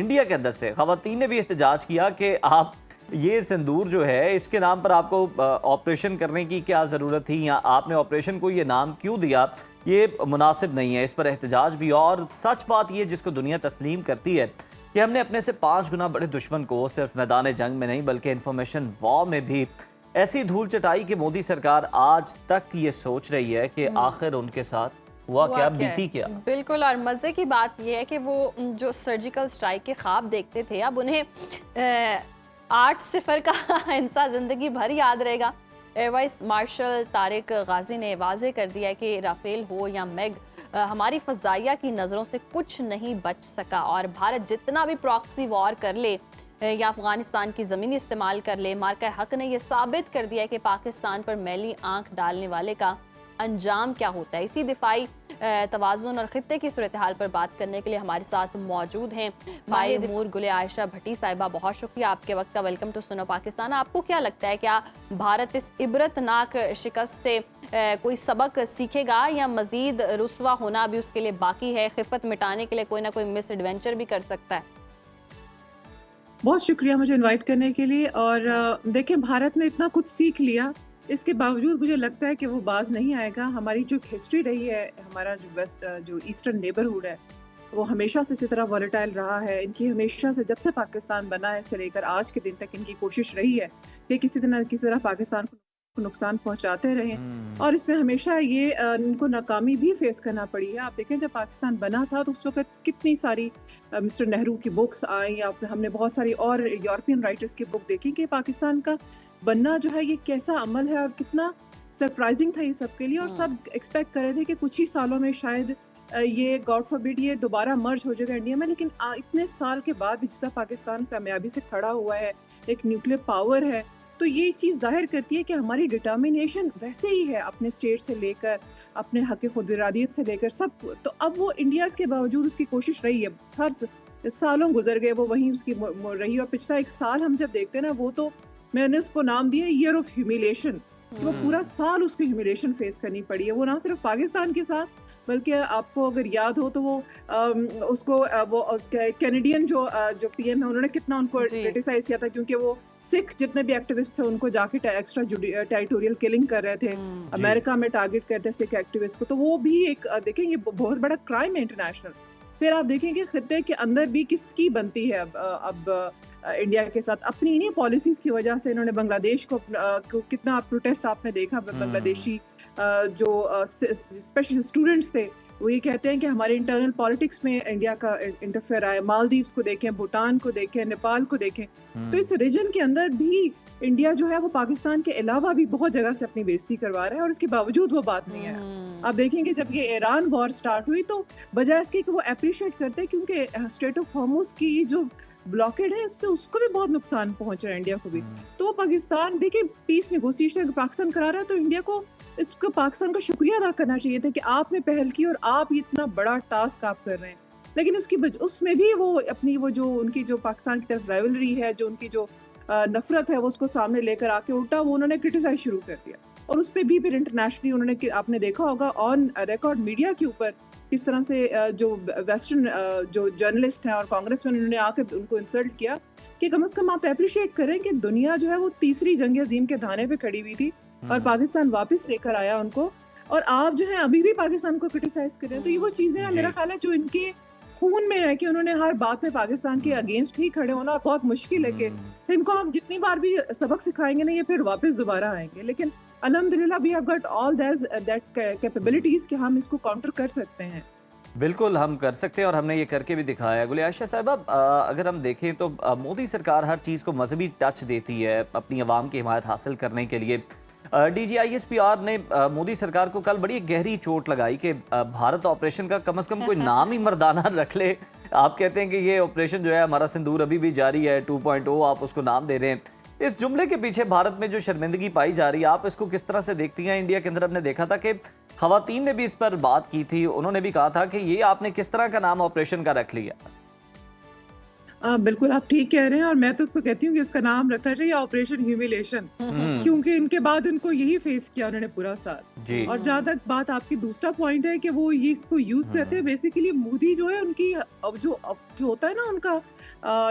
इंडिया के अंदर से ख़वातीन ने भी एहतजाज किया कि आप ये सिंदूर जो है इसके नाम पर आपको ऑपरेशन करने की क्या ज़रूरत थी, या आपने ऑपरेशन को ये नाम क्यों दिया, ये मुनासिब नहीं है। इस पर एहतजाज भी। और सच बात ये जिसको दुनिया तस्लीम करती है कि हमने अपने से 5 गुना बड़े दुश्मन को सिर्फ मैदान जंग में नहीं बल्कि इंफॉर्मेशन वॉर में भी ऐसी धूल चटाई कि मोदी सरकार आज तक ये सोच रही है कि आखिर उनके साथ हुआ क्या, बीती क्या। बिल्कुल। और मज़े की बात यह है कि वो जो सर्जिकल स्ट्राइक के ख्वाब देखते थे अब उन्हें 8-0 का हिस्सा ज़िंदगी भर याद रहेगा। एयर वाइस मार्शल तारिक गाजी ने वाजे कर दिया कि राफेल हो या मैग, हमारी फ़ज़ाइया की नज़रों से कुछ नहीं बच सका। और भारत जितना भी प्रॉक्सी वॉर कर ले या अफ़गानिस्तान की ज़मीन इस्तेमाल कर ले, मार्का हक ने यह साबित कर दिया कि पाकिस्तान पर मैली आंख डालने वाले का अंजाम क्या होता है। इसी दिफाई तवाज़ुन और ख़ित्ते की सूरत हाल पर बात करने के लिए हमारे साथ मौजूद हैं माहिर उमूर गुल आयशा भट्टी साहिबा। बहुत शुक्रिया आपके वक्त का। वेलकम टू सुनो पाकिस्तान। आपको क्या लगता है, क्या भारत इस इबरतनाक शिकस्त से कोई सबक सीखेगा या मज़ीद रुसवा होना भी उसके लिए बाकी है? खिफत मिटाने के लिए कोई ना कोई मिस एडवेंचर भी कर सकता है। बहुत शुक्रिया मुझे इनवाइट करने के लिए। और देखें, भारत ने इतना कुछ सीख लिया, इसके बावजूद मुझे लगता है कि वो बाज नहीं आएगा। हमारी जो हिस्ट्री रही है, हमारा जो वेस्ट जो ईस्टर्न नेबरहुड है वो हमेशा से इसी तरह वॉलेटाइल रहा है। इनकी हमेशा से जब से पाकिस्तान बना है से लेकर आज के दिन तक इनकी कोशिश रही है कि किसी तरह पाकिस्तान को नुकसान पहुंचाते रहें। और इसमें हमेशा ये इनको नाकामी भी फेस करना पड़ी है। आप देखें, जब पाकिस्तान बना था तो उस वक्त कितनी सारी मिस्टर नेहरू की बुक्स आई, या हमने बहुत सारी और यूरोपियन राइटर्स की बुक देखी कि पाकिस्तान का बनना जो है ये कैसा अमल है और कितना सरप्राइजिंग था ये सबके लिए। और सब एक्सपेक्ट कर रहे थे कि कुछ ही सालों में शायद ये गॉड फॉरबिड ये दोबारा मर्ज हो जाएगा इंडिया में। लेकिन इतने साल के बाद भी जिस पाकिस्तान कामयाबी से खड़ा हुआ है, एक न्यूक्लियर पावर है, तो ये चीज़ जाहिर करती है कि हमारी डिटर्मिनेशन वैसे ही है, अपने स्टेट से लेकर अपने हक खुद इरादियत से लेकर सब। तो अब वो इंडिया के बावजूद उसकी कोशिश रही है, हर सालों गुजर गए वो वहीं उसकी रही। और पिछला 1 साल हम जब देखते हैं ना, वो तो मैंने उसको नाम दिया ईयर ऑफ ह्यूमिलेशन, कि वो पूरा साल उसको ह्यूमिलेशन फेस करनी पड़ी है। वो ना सिर्फ पाकिस्तान के साथ, बल्कि आपको अगर याद हो तो वो उसको वो कैनेडियन जो PM है उन्होंने कितना उनको क्रिटिसाइज किया था, क्योंकि वो सिख जितने भी एक्टिविस्ट थे उनको जाके एक्स्ट्रा टेरिटोरियल किलिंग कर रहे थे, अमेरिका में टारगेट करते सिख एक्टिविस्ट को। तो वो भी एक देखें, ये बहुत बड़ा क्राइम है इंटरनेशनल। फिर आप देखेंगे खित्ते के अंदर भी किसकी बनती है अब इंडिया के साथ अपनी इन्हीं पॉलिसीज़ की वजह से। इन्होंने बांग्लादेश को कितना प्रोटेस्ट आपने देखा, बांग्लादेशी जो स्पेशल स्टूडेंट्स थे वो ये कहते हैं कि हमारे इंटरनल पॉलिटिक्स में इंडिया का इंटरफेयर आया। मालदीव्स को देखें, भूटान को देखें, नेपाल को देखें, तो इस रीजन के अंदर भी इंडिया जो है वो पाकिस्तान के अलावा भी बहुत जगह से अपनी बेइज्जती करवा रहा है और उसके बावजूद वो बाज नहीं आया। आप देखेंगे जब ये ईरान वॉर स्टार्ट हुई तो बजाय इसके कि वो अप्रिशिएट करते हैं, क्योंकि स्ट्रेट ऑफ हॉर्मुज की जो ब्लॉकेड है उससे उसको भी बहुत नुकसान पहुंच रहा है इंडिया को भी। तो पाकिस्तान देखिए पीस नेगोशिएशन पाकिस्तान करा रहा है, तो इंडिया को इसको पाकिस्तान का शुक्रिया अदा करना चाहिए था कि आपने पहल की और आप इतना बड़ा टास्क आप कर रहे हैं। लेकिन उसमें भी वो अपनी वो जो उनकी जो पाकिस्तान की तरफ राइवलरी है, जो उनकी जो नफरत है, वो उसको सामने लेकर आके उल्टा वो उन्होंने क्रिटिसाइज शुरू कर दिया। और उस पर भी फिर इंटरनेशनली उन्होंने, आपने देखा होगा ऑन रिकॉर्ड मीडिया के ऊपर किस तरह से जो वेस्टर्न जो जर्नलिस्ट हैं और कांग्रेसमैन, उन्होंने आकर उनको इंसल्ट किया कि कम से कम आप अप्रिशिएट करें कि दुनिया जो है वो तीसरी जंग अजीम के धाने पे खड़ी हुई थी और पाकिस्तान वापस लेकर आया उनको, और आप जो है अभी भी पाकिस्तान को क्रिटिसाइज कर रहे हैं। तो ये वो चीज़ें हैं, मेरा ख्याल है जो इनके खून में है कि उन्होंने हर बात में पाकिस्तान के अगेंस्ट ही खड़े होना, और बहुत मुश्किल है कि इनको हम जितनी बार भी सबक सिखाएंगे ना, ये फिर वापस दोबारा आएंगे। लेकिन अल्हम्दुलिल्लाह we have got all that capabilities कि हम इसको काउंटर कर सकते हैं। बिल्कुल हम कर सकते हैं और हमने ये करके भी दिखाया है। गुल आयशा साहिबा, अगर हम देखें तो मोदी सरकार हर चीज़ को मजहबी टच देती है अपनी आवाम की हिमायत हासिल करने के लिए। DGISPR ने मोदी सरकार को कल बड़ी गहरी चोट लगाई कि भारत ऑपरेशन का कम से कम कोई नाम ही मर्दाना रख ले। आप कहते हैं कि ये ऑपरेशन जो है हमारा सिंदूर अभी भी जारी है, 2.0 आप उसको नाम दे रहे हैं। इस जुमले के पीछे भारत में जो शर्मिंदगी पाई जा रही है, आप इसको किस तरह से देखती हैं? इंडिया के अंदर हमने देखा था कि खवातीन ने भी इस पर बात की थी, उन्होंने भी कहा था कि ये आपने किस तरह का नाम ऑपरेशन का रख लिया। बिल्कुल आप ठीक कह रहे हैं, और मैं तो उसको कहती हूँ कि इसका नाम रखना चाहिए ऑपरेशन ह्यूमिलेशन, क्योंकि इनके बाद इनको यही फेस किया उन्होंने पूरा साल। और जहाँ तक बात आपकी दूसरा पॉइंट है कि वो ये इसको यूज करते हैं, बेसिकली मोदी जो है उनकी अब जो होता है ना उनका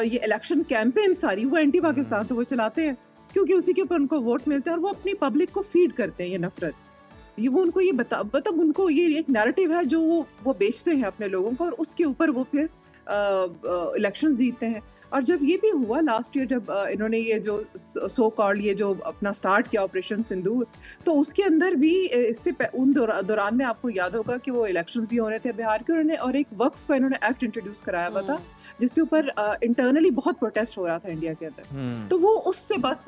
ये इलेक्शन कैंपेन सारी वो एंटी पाकिस्तान तो वो चलाते हैं, क्योंकि उसी के ऊपर उनको वोट मिलते हैं और वो अपनी पब्लिक को फीड करते हैं ये नफरत। ये वो उनको ये मतलब उनको ये एक नैरेटिव है जो वो बेचते हैं अपने लोगों को, और उसके ऊपर वो फिर इलेक्शन जीतते हैं। और जब ये भी हुआ लास्ट ईयर, जब इन्होंने ये जो सो कॉल्ड ये जो अपना स्टार्ट किया ऑपरेशन सिंदूर, तो उसके अंदर भी इससे उन दौरान में आपको याद होगा कि वो इलेक्शंस भी हो रहे थे बिहार के, उन्होंने और एक वक्फ का इन्होंने एक्ट इंट्रोड्यूस कराया हुआ था जिसके ऊपर इंटरनली बहुत प्रोटेस्ट हो रहा था इंडिया के अंदर। तो वो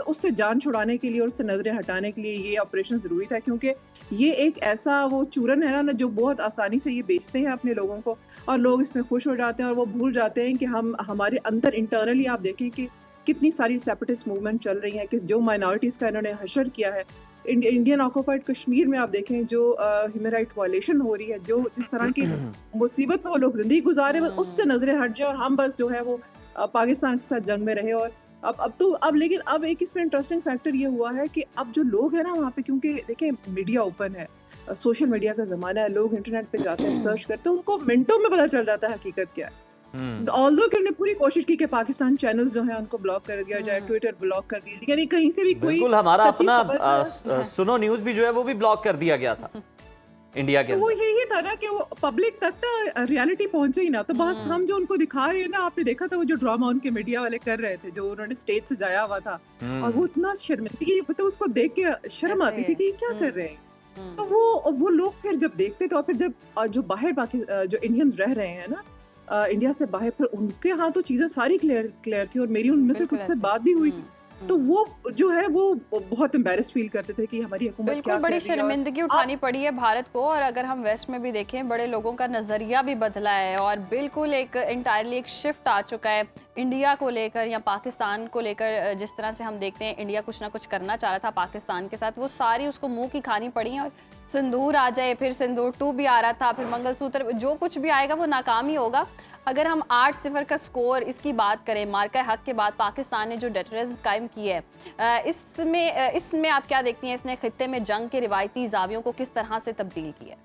उससे जान छुड़ाने के लिए और उससे नजरें हटाने के लिए ये ऑपरेशन जरूरी था, क्योंकि ये एक ऐसा वो चूरन है ना जो बहुत आसानी से ये बेचते हैं अपने लोगों को, और लोग इसमें खुश हो जाते हैं और वो भूल जाते हैं कि हमारे अंदर इंटरनली आप देखें कि कितनी सारी सेपरेटिस्ट मूवमेंट चल रही है, कि जो माइनॉरिटीज का इन्होंने हशर किया है। इंडियन ऑक्युपाइड कश्मीर में आप देखें जो ह्यूमन राइट वायलेशन हो रही है, जो जिस तरह की मुसीबत में वो लोग जिंदगी गुजारे, उससे नजरें हट जाए और हम बस जो है वो पाकिस्तान के साथ जंग में रहे। और लेकिन अब एक इसमें इंटरेस्टिंग फैक्टर ये हुआ है कि अब जो लोग हैं ना वहाँ पे, क्योंकि देखें मीडिया ओपन है, सोशल मीडिया का जमाना है, लोग इंटरनेट पे जाते हैं, सर्च करते हैं, उनको मिनटों में पता चल जाता है हकीकत क्या है। ऑल्दो कि उन्होंने पूरी कोशिश की कि पाकिस्तान चैनल्स जो हैं उनको ब्लॉक कर दिया जाए, ट्विटर ब्लॉक कर दिया, यानी कहीं से भी कोई बिल्कुल हमारा अपना सुनो न्यूज़ भी जो है वो भी ब्लॉक कर दिया गया था इंडिया के अंदर। वो यही था ना कि वो पब्लिक तक ना रियलिटी पहुंचे ही ना, तो बस हम जो उनको दिखा रहे हैं ना, आपने देखा था वो जो ड्रामा उनके मीडिया वाले कर रहे थे, जो उन्होंने स्टेज से जाया हुआ था, और वो इतना शर्मिंदगी, तो उसको देख के शर्म आती थी कि क्या कर रहे हैं। तो वो लोग फिर जब देखते तो, फिर जब जो बाहर जो इंडियंस रह रहे हैं ना इंडिया से बाहर, फिर उनके यहाँ तो चीजें सारी क्लियर थी, और मेरी उनमें से कुछ से बात भी हुई थी, तो वो जो है वो बहुत एम्बैरेस्ड फील करते थे कि हमारी हुकूमत बिल्कुल बड़ी शर्मिंदगी उठानी पड़ी है भारत को। और अगर हम वेस्ट में भी देखें, बड़े लोगों का नज़रिया भी बदला है और बिल्कुल एक इंटायरली एक शिफ्ट आ चुका है इंडिया को लेकर या पाकिस्तान को लेकर। जिस तरह से हम देखते हैं इंडिया कुछ ना कुछ करना चाह रहा था पाकिस्तान के साथ, वो सारी उसको मुंह की खानी पड़ी है। और सिंदूर आ जाए, फिर सिंदूर 2 भी आ रहा था, फिर मंगलसूत्र, जो कुछ भी आएगा वो नाकाम ही होगा। अगर हम 8-0 का स्कोर इसकी बात करें, मार्का हक के बाद पाकिस्तान ने जो डेटरेंस कायम की है, इसमें आप क्या देखती हैं? इसने खित्ते में जंग के रिवायती जावियों को किस तरह से तब्दील किया?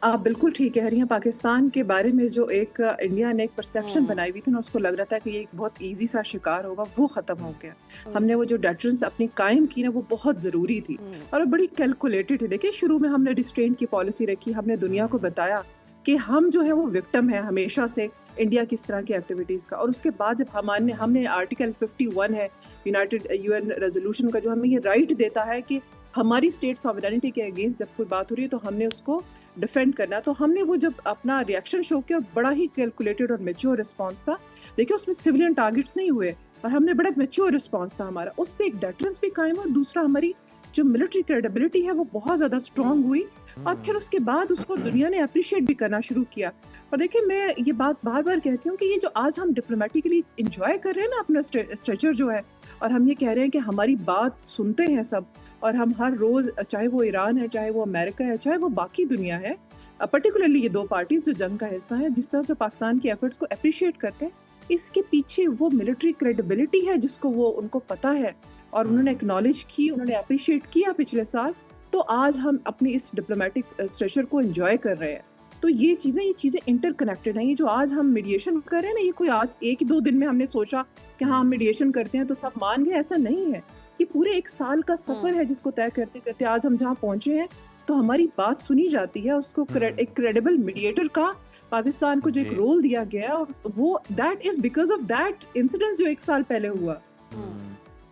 आप बिल्कुल ठीक कह रही हैं। पाकिस्तान के बारे में जो एक इंडिया ने एक परसेप्शन बनाई हुई थी ना, उसको लग रहा था कि ये एक बहुत इजी सा शिकार होगा, वो खत्म हो गया। हमने वो जो डेटरेंस अपनी कायम की ना, वो बहुत ज़रूरी थी और बड़ी कैलकुलेटेड थी। देखिए, शुरू में हमने रिस्ट्रेंट की पॉलिसी रखी, हमने दुनिया को बताया कि हम जो है वो विक्टिम है हमेशा से इंडिया की इस तरह की एक्टिविटीज़ का। और उसके बाद जब हमने आर्टिकल 51 है यूनाइटेड UN रेजोल्यूशन का, जो हमें ये राइट देता है कि हमारी स्टेट सॉवरेनिटी के अगेंस्ट जब कोई बात हो रही है तो हमने उसको डिफेंड करना। तो हमने वो जब अपना रिएक्शन शो किया, बड़ा ही कैलकुलेटेड और मेच्योर रिस्पॉन्स था। देखिए उसमें सिविलियन टारगेट्स नहीं हुए और हमने बड़ा मेच्योर रिस्पॉन्स था हमारा, उससे एक डेटरेंस भी कायम हुआ। दूसरा हमारी जो मिलिट्री क्रेडिबिलिटी है वो बहुत ज़्यादा स्ट्रांग हुई और फिर उसके बाद उसको दुनिया ने अप्रिशिएट भी करना शुरू किया। और देखिए मैं ये बात बार बार कहती हूँ कि ये जो आज हम डिप्लोमेटिकली इंजॉय कर रहे हैं ना अपना स्ट्रेचर जो है, और हम ये कह रहे हैं कि हमारी बात सुनते हैं सब, और हम हर रोज़, चाहे वो ईरान है, चाहे वो अमेरिका है, चाहे वो बाकी दुनिया है, पर्टिकुलरली ये दो पार्टीज जो जंग का हिस्सा है, जिस तरह से पाकिस्तान के एफर्ट्स को अप्रिशिएट करते हैं, इसके पीछे वो मिलिट्री क्रेडिबिलिटी है जिसको वो उनको पता है और उन्होंने एक्नॉलेज की, उन्होंने अप्रिशिएट किया पिछले साल। तो आज हम अपनी इस डिप्लोमेटिक स्ट्रेचर को एंजॉय कर रहे हैं। तो ये चीज़ें इंटरकनेक्टेड हैं। ये जो आज हम मीडिएशन कर रहे हैं ना, ये कोई आज एक दो दिन में हमने सोचा कि हाँ हम मीडिएशन करते हैं तो सब मान गए, ऐसा नहीं है। ये पूरे एक साल का सफ़र है जिसको तय करते करते आज हम जहाँ पहुँचे हैं, तो हमारी बात सुनी जाती है। उसको एक क्रेडिबल मीडिएटर का पाकिस्तान को जो एक रोल दिया गया, और वो that is because of that incident जो एक साल पहले हुआ।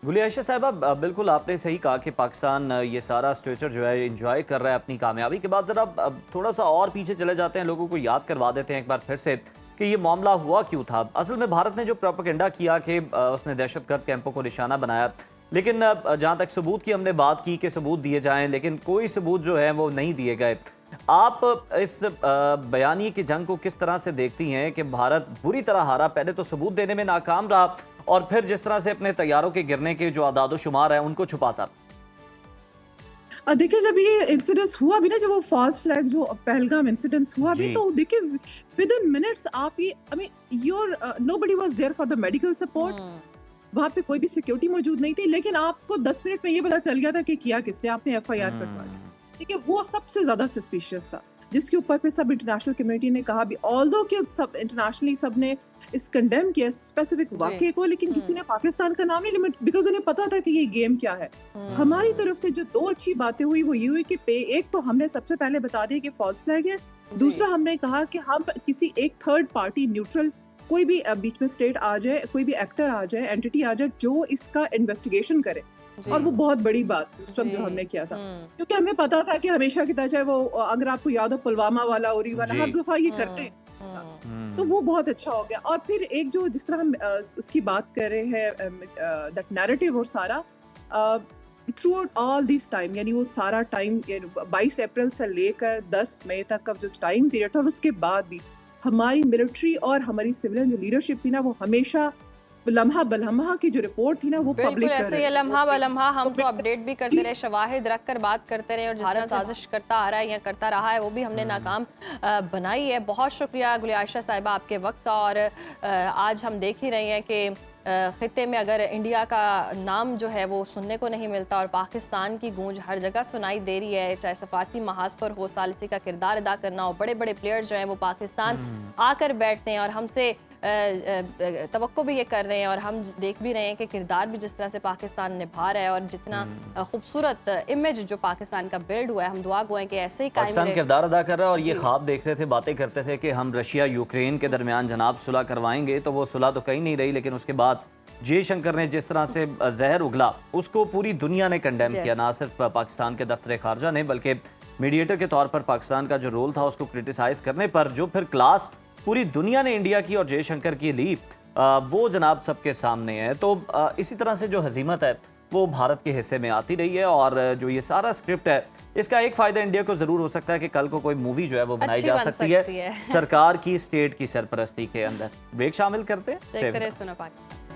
गुलिया आयशा साहिबा, बिल्कुल आपने सही कहा कि पाकिस्तान ये सारा स्ट्रेचर जो है एंजॉय कर रहा है अपनी कामयाबी के बाद। ज़रा अब थोड़ा सा और पीछे चले जाते हैं, लोगों को याद करवा देते हैं एक बार फिर से कि ये मामला हुआ क्यों था। असल में भारत ने जो प्रोपेगेंडा किया कि उसने दहशतगर्द कैंपों को निशाना बनाया, लेकिन जहाँ तक सबूत की हमने बात की कि सबूत दिए जाएं, लेकिन कोई सबूत जो है वो नहीं दिए गए। आप इस बयानी की जंग को किस तरह से देखती हैं कि भारत बुरी तरह हारा, पहले तो सबूत देने में नाकाम रहा और फिर जिस तरह से अपने तैयारों के गिरने के जो आदाद शुमार है उनको छुपाता? देखिए जब ये इंसिडेंस हुआ भी ना, जब वो फॉल्स फ्लैग जो पहलगाम इंसिडेंस हुआ भी, तो देखिए विद इन मिनट्स आप ये, I mean your nobody was there for the medical support, वहाँ पे कोई भी सिक्योरिटी मौजूद नहीं थी, लेकिन आपको 10 मिनट में ये पता चल गया था कि किया किसने, आपने FIR कटवा दी। ठीक है, वो सबसे ज्यादा सस्पिशियस था, जिसके ऊपर पे सब इंटरनेशनल कम्युनिटी ने कहा भी, ऑल्दो कि सब इंटरनेशनली सब ने इस कंडेम किया स्पेसिफिक वाकये को, लेकिन किसी ने पाकिस्तान का नाम नहीं लिया, बिकॉज उन्हें पता था कि ये गेम क्या है। हमारी तरफ से जो दो अच्छी बातें हुई वो ये हुई कि एक तो हमने सबसे पहले बता दिया कि फॉल्स फ्लैग है, दूसरा हमने कहा कि हम किसी एक थर्ड पार्टी न्यूट्रल, कोई भी बीच में स्टेट आ जाए, कोई भी एक्टर आ जाए, एंटिटी आ जाए जो इसका इन्वेस्टिगेशन करे, और वो बहुत बड़ी बात उस वक्त जो हमने किया था, क्योंकि हमें पता था कि हमेशा की तरह, चाहे वो अगर आपको याद हो पुलवामा वाला, उरी वाला, हर दफा ये करते हैं, तो वो बहुत अच्छा हो गया। और फिर एक जो जिस तरह हम उसकी बात कर रहे हैं, दैट नैरेटिव और सारा through out all this time, यानी वो सारा टाइम 22 अप्रैल से लेकर 10 मई तक का जो टाइम पीरियड था, और उसके बाद भी हमारी मिलिट्री और हमारी सिविलियन जो लीडरशिप थी ना, वो हमेशा लम्हा बलम्हा की जो रिपोर्ट थी ना, वो पब्लिक कर रहे हैं। लम्हा बलम्हा हम तो अपडेट भी करते रहे, शवाहिद रख कर बात करते रहे, और जिस तरह साजिश करता आ रहा है या करता रहा है वो भी हमने नाकाम बनाई है। बहुत शुक्रिया गुलिया आयशा साहिबा आपके वक्त का। और आज हम देख ही रहे हैं कि ख़ित्ते में अगर इंडिया का नाम जो है वो सुनने को नहीं मिलता और पाकिस्तान की गूंज हर जगह सुनाई दे रही है, चाहे सफारती महाज पर हो, सालिसी का किरदार अदा करना हो, बड़े बड़े प्लेयर्स जो हैं वो पाकिस्तान आकर बैठते हैं और हमसे तवक्को भी ये कर रहे हैं, और हम देख भी रहे हैं कि किरदार भी जिस तरह से पाकिस्तान निभा रहा है और जितना खूबसूरत इमेज जो पाकिस्तान का बिल्ड हुआ है, हम दुआ गो हैं कि ऐसे ही पाकिस्तान किरदार अदा कर रहा है। और ये ख्वाब देख रहे थे, बातें करते थे कि हम रशिया यूक्रेन के दरमियान जनाब सुलह करवाएंगे, तो वो सुलह तो कहीं नहीं रही। लेकिन उसके बाद जयशंकर ने जिस तरह से जहर उगला, उसको पूरी दुनिया ने कंडेम किया, ना सिर्फ पाकिस्तान के दफ्तर खारजा ने, बल्कि मीडिएटर के तौर पर पाकिस्तान का जो रोल था उसको क्रिटिसाइज करने पर जो फिर क्लास पूरी दुनिया ने इंडिया की और जयशंकर की ली, वो जनाब सबके सामने है। तो इसी तरह से जो हजीमत है वो भारत के हिस्से में आती रही है, और जो ये सारा स्क्रिप्ट है इसका एक फ़ायदा इंडिया को ज़रूर हो सकता है कि कल को कोई मूवी जो है वो बनाई जा सकती है सरकार की, स्टेट की सरपरस्ती के अंदर। ब्रेक शामिल करते हैं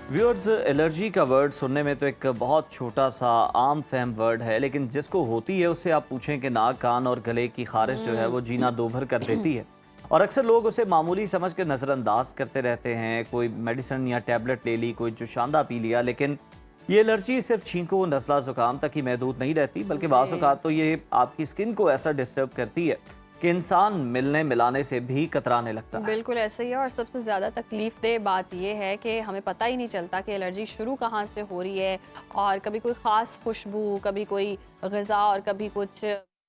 व्यूअर्स। एलर्जी का वर्ड सुनने में तो एक बहुत छोटा सा आम फहम वर्ड है, लेकिन जिसको होती है उससे आप पूछें कि नाक, कान और गले की खारिश जो है वो जीना दोभर कर देती है, और अक्सर लोग उसे मामूली समझ के नज़रअंदाज करते रहते हैं। कोई मेडिसिन या टैबलेट ले ली, कोई जोशांदा पी लिया, लेकिन ये एलर्जी सिर्फ छींकों, नज़ला ज़ुकाम तक ही महदूद नहीं रहती, बल्कि बाज़ औक़ात तो ये आपकी स्किन को ऐसा डिस्टर्ब करती है कि इंसान मिलने मिलाने से भी कतराने लगता है। बिल्कुल ऐसे ही है, और सबसे ज़्यादा तकलीफ दे बात यह है कि हमें पता ही नहीं चलता कि एलर्जी शुरू कहाँ से हो रही है, और कभी कोई ख़ास खुशबू, कभी कोई ग़िज़ा, और कभी कुछ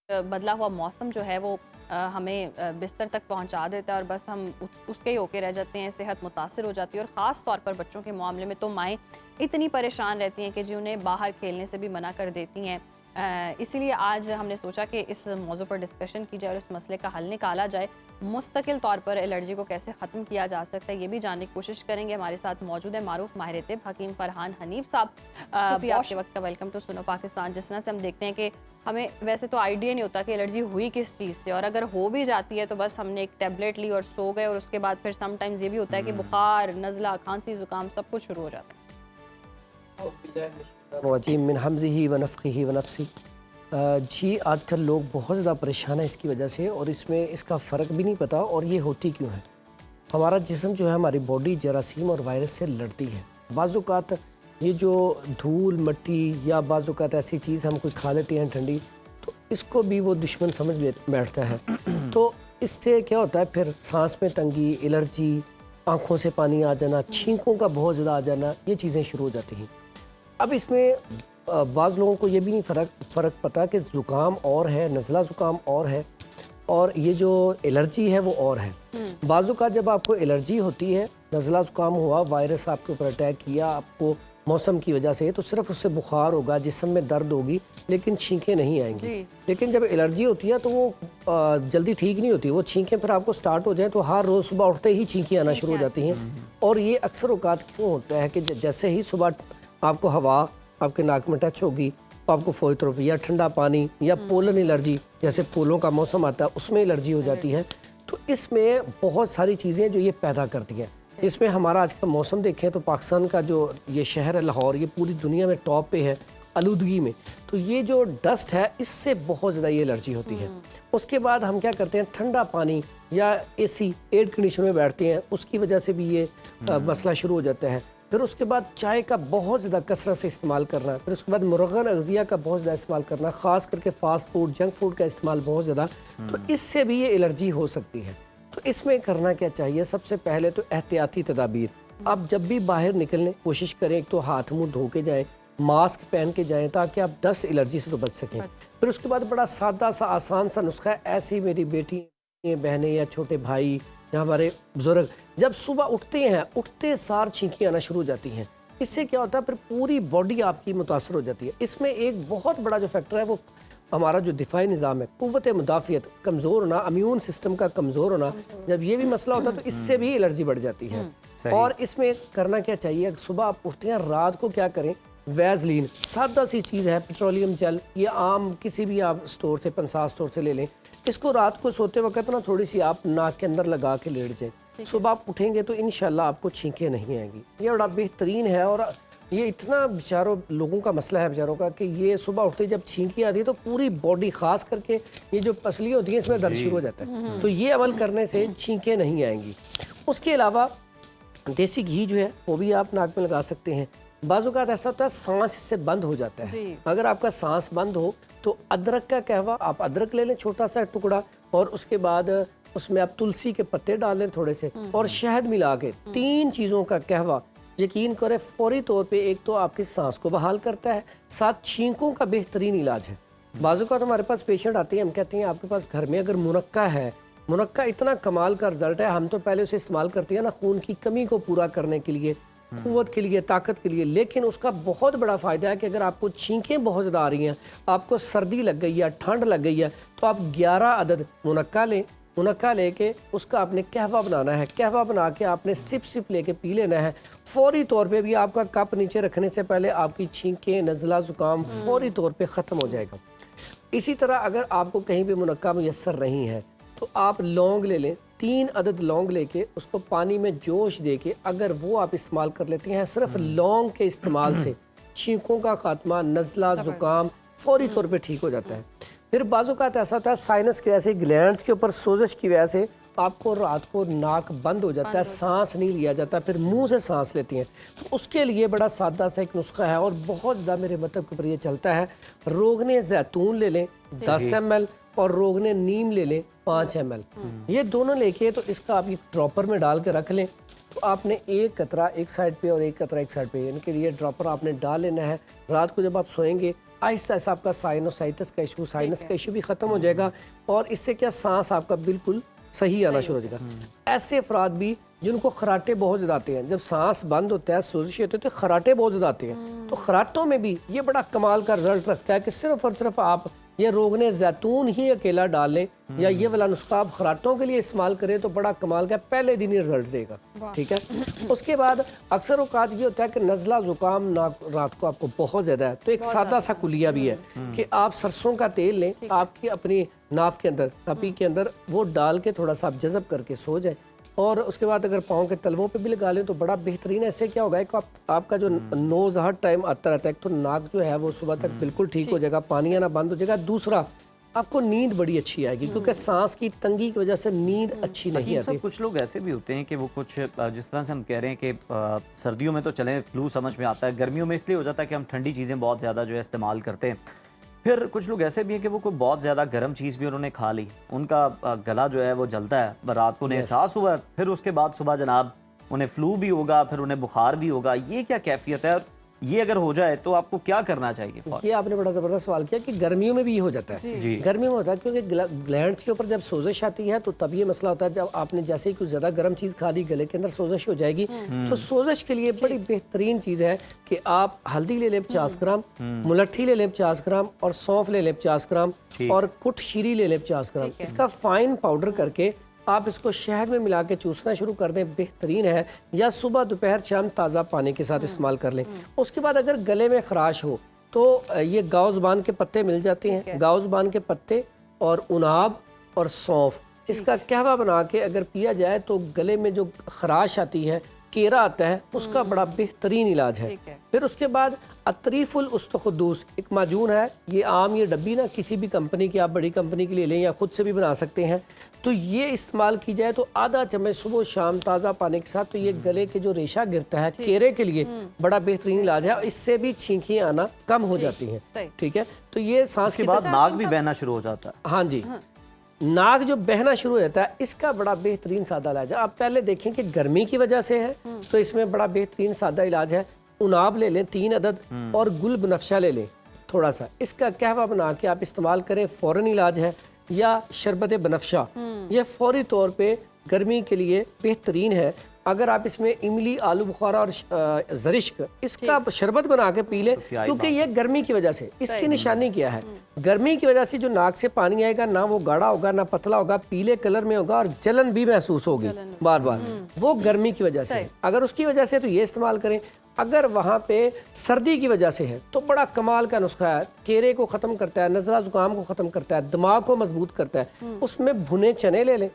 बदला हुआ मौसम जो है वो हमें बिस्तर तक पहुंचा देता है, और बस हम उसके ही होके रह जाते हैं, सेहत मुतासिर हो जाती है। और ख़ास तौर पर बच्चों के मामले में तो माएँ इतनी परेशान रहती हैं कि जी उन्हें बाहर खेलने से भी मना कर देती हैं, इसीलिए आज हमने सोचा कि इस मौजू पर डिस्कशन की जाए और इस मसले का हल निकाला जाए। मुस्तकिल तौर पर एलर्जी को कैसे ख़त्म किया जा सकता है ये भी जानने की कोशिश करेंगे। हमारे साथ मौजूद है मारूफ माहिर तिब हकीम फरहान हनीफ साहब। भी आपके वक्त का वेलकम टू सुनो पाकिस्तान। जिस तरह से हम देखते हैं कि हमें वैसे तो आइडिया नहीं होता कि एलर्जी हुई किस चीज़ से, और अगर हो भी जाती है तो बस हमने एक टैबलेट ली और सो गए, और उसके बाद फिर समटाइम्स ये भी होता है कि बुखार, नज़ला, खांसी, ज़ुकाम सब कुछ शुरू हो जाता है। वजीम मिन हमज़िही व नफ़ख़िही व नफ़्सी। जी आजकल लोग बहुत ज़्यादा परेशान हैं इसकी वजह से, और इसमें इसका फ़र्क भी नहीं पता और ये होती क्यों है। हमारा जिस्म जो है, हमारी बॉडी जरासीम और वायरस से लड़ती है। बाज़ औक़ात ये जो धूल मिट्टी या बाज़ औक़ात ऐसी चीज़ हम कोई खा लेते हैं ठंडी, तो इसको भी वो दुश्मन समझ बैठता है। तो इससे क्या होता है, फिर सांस में तंगी, एलर्जी, आँखों से पानी आ जाना, छींकों का बहुत ज़्यादा आ जाना, ये चीज़ें शुरू हो जाती हैं। अब इसमें बाज़ लोगों को ये भी नहीं फ़र्क पता कि ज़ुकाम और है, नज़ला ज़ुकाम और है, और ये जो एलर्जी है वो और है। बाज़ों का जब आपको एलर्जी होती है, नज़ला ज़ुकाम हुआ, वायरस आपके ऊपर अटैक किया आपको मौसम की वजह से, तो सिर्फ उससे बुखार होगा, जिस्म में दर्द होगी, लेकिन छींकें नहीं आएंगी। लेकिन जब एलर्जी होती है तो वो जल्दी ठीक नहीं होती। वो छींकें फिर आपको स्टार्ट हो जाए तो हर रोज़ सुबह उठते ही छींकें आना शुरू हो जाती हैं। और ये अक्सर औक़ात क्यों होता है कि जैसे ही सुबह आपको हवा आपके नाक में टच होगी तो आपको फ़ौरी तौर पर या ठंडा पानी या पोलन एलर्जी, जैसे फूलों का मौसम आता है उसमें एलर्जी हो जाती है। तो इसमें बहुत सारी चीज़ें जो ये पैदा करती हैं। इसमें हमारा आज का मौसम देखें तो पाकिस्तान का जो ये शहर है लाहौर, ये पूरी दुनिया में टॉप पे है आलूदगी में। तो ये जो डस्ट है इससे बहुत ज़्यादा ये एलर्जी होती है। उसके बाद हम क्या करते हैं, ठंडा पानी या एसी एयर कंडीशन में बैठते हैं, उसकी वजह से भी ये मसला शुरू हो जाता है। फिर उसके बाद चाय का बहुत ज़्यादा कसरत से इस्तेमाल करना, फिर उसके बाद मुरगन अग़ज़िया का बहुत ज़्यादा इस्तेमाल करना, ख़ास करके फ़ास्ट फूड, जंक फूड का इस्तेमाल बहुत ज़्यादा, तो इससे भी ये एलर्जी हो सकती है। तो इसमें करना क्या चाहिए, सबसे पहले तो एहतियाती तदाबीर। आप जब भी बाहर निकलने कोशिश करें, एक तो हाथ मुँह धो के जाएँ, मास्क पहन के जाएँ, ताकि आप डस्ट एलर्जी से तो बच सकें। फिर उसके बाद बड़ा सादा सा आसान सा नुस्खा है, ऐसी मेरी बेटी, बहनें या छोटे भाई या हमारे बुजुर्ग जब सुबह उठते हैं, उठते सार छींकें आना शुरू हो जाती हैं। इससे क्या होता है, फिर पूरी बॉडी आपकी मुतासर हो जाती है। इसमें एक बहुत बड़ा जो फैक्टर है वो हमारा जो दिफाई निज़ाम है, क़ुव्वत मुदाफ़ियत कमज़ोर होना, इम्यून सिस्टम का कमज़ोर होना, जब ये भी मसला होता है तो इससे भी एलर्जी बढ़ जाती है। और इसमें करना क्या चाहिए, सुबह आप उठते हैं, रात को क्या करें, वैज़लीन सादा सी चीज़ है, पेट्रोलियम जेल, ये आम किसी भी आप स्टोर से, पंसार स्टोर से ले लें। इसको रात को सोते वक्त ना थोड़ी सी आप नाक के अंदर लगा के लेट जाए, सुबह आप उठेंगे तो इंशाल्लाह आपको छींकें नहीं आएंगी। ये बड़ा बेहतरीन है। और ये इतना बेचारों लोगों का मसला है बेचारों का कि ये सुबह उठते जब छींकी आती है तो पूरी बॉडी, खास करके ये जो पसली होती है इसमें दर्द शुरू हो जाता है। तो ये अमल करने से छींकें नहीं आएंगी। उसके अलावा देसी घी जो है वो भी आप नाक में लगा सकते हैं। बाज़ औक़ात ऐसा होता है सांस इससे बंद हो जाता है। अगर आपका सांस बंद हो तो अदरक का कहवा, आप अदरक ले लें छोटा सा टुकड़ा, और उसके बाद उसमें आप तुलसी के पत्ते डाल लें थोड़े से, और शहद मिला के 3 चीज़ों का कहवा, यकीन करें फौरी तौर पे एक तो आपकी सांस को बहाल करता है, साथ छींकों का बेहतरीन इलाज है। बाज़ों का तो हमारे पास पेशेंट आते हैं, हम कहते हैं आपके पास घर में अगर मुनक्का है, मुनक्का इतना कमाल का रिजल्ट है, हम तो पहले उसे इस्तेमाल करते हैं ना खून की कमी को पूरा करने के लिए, क़ुव्वत के लिए, ताकत के लिए। लेकिन उसका बहुत बड़ा फ़ायदा है कि अगर आपको छींकें बहुत ज़्यादा आ रही हैं, आपको सर्दी लग गई है, ठंड लग गई है, तो आप 11 अदद मुनक्का लें। मुनक्का लेके उसका आपने कहवा बनाना है। कहवा बना के आपने सिप लेके पी लेना है। फौरी तौर पे भी आपका कप नीचे रखने से पहले आपकी छींकें, नज़ला, ज़ुकाम फौरी तौर पे ख़त्म हो जाएगा। इसी तरह अगर आपको कहीं भी मुनक्का मुयस्सर नहीं है तो आप लौंग ले लें, 3 अदद लौंग लेके उसको पानी में जोश दे के अगर वो आप इस्तेमाल कर लेते हैं, सिर्फ लौंग के इस्तेमाल से छींकों का खात्मा, नज़ला, ज़ुकाम फौरी तौर पे ठीक हो जाता है। फिर बाज़ औक़ात ऐसा होता है साइनस की वजह से, ग्लैंड्स के ऊपर सोजिश की वजह से आपको रात को नाक बंद हो जाता है, सांस नहीं लिया जाता, फिर मुंह से सांस लेती हैं। तो उसके लिए बड़ा सादा सा एक नुस्खा है और बहुत ज़्यादा मेरे मतलब के ऊपर ये चलता है। रोगने ज़ैतून ले लें 10 ml और रोगने नीम ले लें 5 ml। ये दोनों लेके तो इसका आप ड्रॉपर में डाल के रख लें। तो आपने एक कतरा एक साइड पे और एक कतरा एक साइड पे, यानी कि ये ड्रॉपर आपने डाल लेना है। रात को जब आप सोएंगे आहिस्ता आहिस्ता आपका साइनोसाइटिस का इशू, साइनस का इशू भी ख़त्म हो जाएगा और इससे क्या सांस आपका बिल्कुल सही आना शुरू हो जाएगा। ऐसे अफराद भी जिनको खराटे बहुत ज़्यादा आते हैं, जब सांस बंद होता है, सोजिश होती है, तो खराटे बहुत ज़्यादा आते हैं। तो खराटों में भी ये बड़ा कमाल का रिजल्ट रखता है कि सिर्फ और सिर्फ आप ये रोगने जैतून ही अकेला डाल लें या ये वाला नुस्खा आप खराटों के लिए इस्तेमाल करें तो बड़ा कमाल का पहले दिन ही रिजल्ट देगा। ठीक है। उसके बाद अक्सर औकात ये होता है कि नज़ला ज़ुकाम नाक रात को आपको बहुत ज़्यादा है, तो एक सादा सा कुलिया भी है कि आप सरसों का तेल लें, आपकी अपनी नाफ के अंदर, नापी के अंदर वो डाल के थोड़ा सा आप जज़ब करके सो जाए, और उसके बाद अगर पाँव के तलवों पे भी लगा लें तो बड़ा बेहतरीन है। इससे क्या होगा कि आपका जो नोज़ हर टाइम आता रहता है, तो नाक जो है वो सुबह तक बिल्कुल ठीक हो जाएगा, पानी आना बंद हो जाएगा। दूसरा, आपको नींद बड़ी अच्छी आएगी क्योंकि सांस की तंगी की वजह से नींद अच्छी नहीं आती। कुछ लोग ऐसे भी होते हैं कि वो कुछ जिस तरह से हम कह रहे हैं कि सर्दियों में तो चलें फ्लू समझ में आता है, गर्मियों में इसलिए हो जाता है कि हम ठंडी चीज़ें बहुत ज़्यादा जो है इस्तेमाल करते हैं। फिर कुछ लोग ऐसे भी हैं कि वो कोई बहुत ज़्यादा गर्म चीज़ भी उन्होंने खा ली, उनका गला जो है वो जलता है, रात को उन्हें एहसास हुआ, फिर उसके बाद सुबह जनाब उन्हें फ्लू भी होगा, फिर उन्हें बुखार भी होगा। ये क्या कैफियत है और ये अगर हो जाए तो आपको क्या करना चाहिए? ये आपने बड़ा ज़बरदस्त सवाल किया कि गर्मियों में भी ये हो जाता है। जी। गर्मियों में होता है क्योंकि ग्लैंड्स के ऊपर जब सोजिश आती है तो तब ये मसला होता है, जब आपने जैसे ही कुछ ज़्यादा गर्म चीज़ खा ली गले के अंदर सोजिश हो जाएगी। तो सोजिश के लिए बड़ी बेहतरीन चीज़ है कि आप हल्दी ले लें 50 ग्राम, मुलट्ठी ले लें 50 ग्राम, और सौंफ ले लें 50 ग्राम, और कुट शीरी ले लें 50 ग्राम। इसका फाइन पाउडर करके आप इसको शहद में मिला के चूसना शुरू कर दें, बेहतरीन है। या सुबह दोपहर शाम ताज़ा पानी के साथ इस्तेमाल कर लें। उसके बाद अगर गले में खराश हो तो ये गाउज़बान के पत्ते मिल जाते हैं, गाउज़बान के पत्ते और उनाब और सौंफ, इसका कहवा बना के अगर पिया जाए तो गले में जो खराश आती है, केरा आता है, उसका बड़ा बेहतरीन इलाज है। फिर उसके बाद अतरीफुल उस्तखुद्दूस एक माजून है, ये आम ये डब्बी ना किसी भी कंपनी की, आप बड़ी कंपनी के लिए लें या खुद से भी बना सकते हैं। तो ये इस्तेमाल की जाए तो आधा चम्मच सुबह शाम ताज़ा पानी के साथ, तो ये गले के जो रेशा गिरता है केरे के लिए बड़ा बेहतरीन इलाज है, और इससे भी छींकियाँ आना कम हो जाती हैं। ठीक है। तो ये सांस के बाद नाक भी बहना शुरू हो जाता है। हाँ जी, नाक जो बहना शुरू हो जाता है, इसका बड़ा बेहतरीन सादा इलाज है। आप पहले देखें कि गर्मी की वजह से है तो इसमें बड़ा बेहतरीन सादा इलाज है। उनाब ले लें 3 अदद, और गुल बनफशा ले लें थोड़ा सा, इसका कहवा बना के आप इस्तेमाल करें, फ़ौरन इलाज है। या शरबत बनफशा, ये फौरी तौर पे गर्मी के लिए बेहतरीन है। अगर आप इसमें इमली, आलू बुखारा और ज़रिश्क इसका शरबत बना के पी लें, क्योंकि ये गर्मी की वजह से, इसकी निशानी क्या है, गर्मी की वजह से जो नाक से पानी आएगा ना वो गाढ़ा होगा ना पतला होगा, पीले कलर में होगा, और जलन भी महसूस होगी बार बार, वो गर्मी की वजह से। अगर उसकी वजह से तो ये इस्तेमाल करें। अगर वहाँ पे सर्दी की वजह से है तो बड़ा कमाल का नुस्खा है, केरे को ख़त्म करता है, नज़ला ज़ुकाम को ख़त्म करता है, दिमाग को मजबूत करता है। उसमें भुने चने ले लें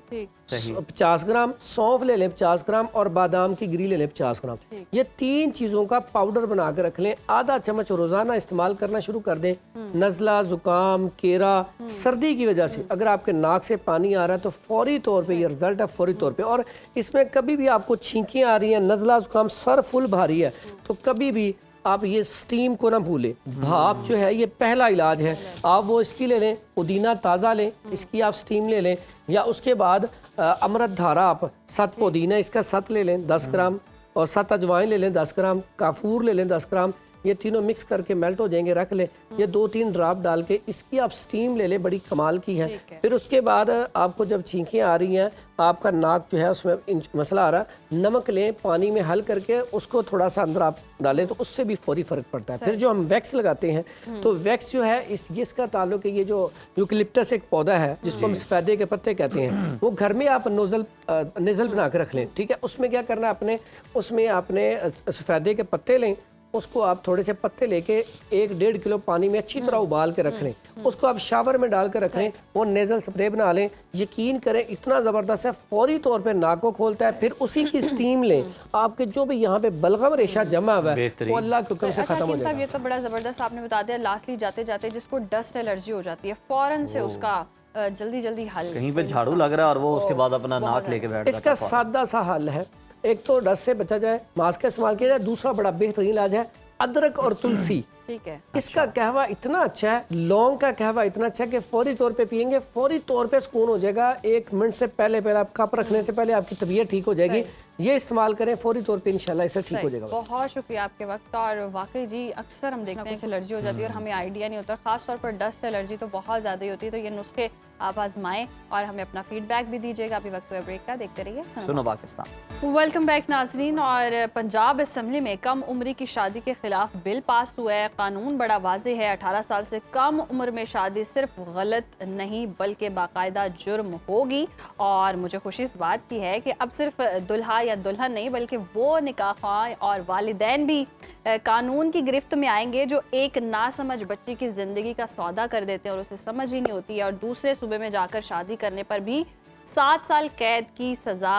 50 ग्राम, सौंफ ले लें 50 ग्राम, और बादाम की गिरी ले लें 50 ग्राम। ये 3 चीज़ों का पाउडर बना के रख लें, आधा चम्मच रोज़ाना इस्तेमाल करना शुरू कर दें। नज़ला ज़ुकाम, केरा, सर्दी की वजह से अगर आपके नाक से पानी आ रहा है तो फौरी तौर पे ये रिजल्ट है, फौरी तौर पे। और इसमें कभी भी आपको छींकियाँ आ रही हैं, नज़ला ज़ुकाम, सर फुल भारी है, तो कभी भी आप ये स्टीम को ना भूलें। भाप जो है ये पहला इलाज है, आप वो इसकी ले लें। पुदीना ताज़ा लें, इसकी आप स्टीम ले लें। या उसके बाद अमृत धारा, आप 7 पुदीना इसका 7 ले लें 10 ग्राम, और 7 अजवाइन ले लें 10 ग्राम, काफूर ले लें 10 ग्राम। ये तीनों मिक्स करके मेल्ट हो जाएंगे, रख लें। ये 2-3 ड्राप डाल के इसकी आप स्टीम ले लें, बड़ी कमाल की है। फिर उसके बाद आपको जब छींकियाँ आ रही हैं, आपका नाक जो है उसमें मसला आ रहा है, नमक लें, पानी में हल करके उसको थोड़ा सा अंदर आप डालें तो उससे भी फौरी फ़र्क पड़ता है। फिर जो हम वैक्स लगाते हैं, तो वैक्स जो है इसका ताल्लुक है, ये जो यूकलिप्टस एक पौधा है जिसको हम सफ़ेदे के पत्ते कहते हैं, वो घर में आप नेज़ल बना के रख लें। ठीक है। उसमें क्या करना है, उसमें आपने सफ़ेदे के पत्ते लें, उसको आप थोड़े से पत्ते लेके 1-1.5 किलो पानी में अच्छी तरह उबाल के रख लें, उसको आप शावर में डाल के रख लें, वो नेज़ल स्प्रे बना लें। यकीन करें इतना ज़बरदस्त है, फौरी तौर पे नाक को खोलता है। फिर उसी की स्टीम लें, आपके जो भी यहाँ पे बलगम रेशा जमा हुआ है वो अल्लाह के हुक्म से ख़त्म हो जाएगा। ये तो बड़ा ज़बरदस्त आपने बता दिया। लास्टली जाते जाते जिसको डस्ट एलर्जी हो जाती है, फ़ौरन से उसका जल्दी जल्दी हल, कहीं पे झाड़ू लग रहा है और वो उसके बाद अपना नाक लेके बैठ, इसका सादा सा हल है। एक तो डस्ट से बचा जाए, मास्क का इस्तेमाल किया जाए। दूसरा बड़ा बेहतरीन इलाज है, अदरक और तुलसी ठीक है। इसका कहवा इतना अच्छा है, लौंग का कहवा इतना अच्छा है कि फौरी तौर पे पियेंगे, फौरी तौर पे सुकून हो जाएगा। 1 मिनट से पहले आप कप रखने से पहले आपकी तबीयत ठीक हो जाएगी। ये इस्तेमाल करें फौरी तौर पे, इंशाल्लाह इससे ठीक हो जाएगा। बहुत शुक्रिया आपके वक्त। और वाकई जी अक्सर हम देखते हैं कि एलर्जी हो जाती है और हमें आइडिया नहीं होता, खास तौर पर डस्ट एलर्जी तो बहुत ज़्यादा ही होती है। तो ये नुस्खे आप आजमाएं और हमें अपना फीडबैक भी दीजिएगा। अभी वक्त हुआ ब्रेक का, देखते रहिए सुनो पाकिस्तान। वेलकम बैक नाजरीन। और पंजाब असम्बली में कम उम्री की शादी के खिलाफ बिल पास हुआ है। कानून बड़ा वाज़ेह है, 18 साल से कम उम्र में शादी सिर्फ गलत नहीं बल्कि बाकायदा जुर्म होगी। और मुझे खुशी इस बात की है कि अब सिर्फ दुल्हा या दुल्हन नहीं बल्कि वो निकाह ख्वाह और वालिदैन भी कानून की गिरफ्त में आएंगे जो एक नासमझ बच्ची की ज़िंदगी का सौदा कर देते हैं और उसे समझ ही नहीं होती है, और दूसरे सूबे में जाकर शादी करने पर भी 7 साल कैद की सज़ा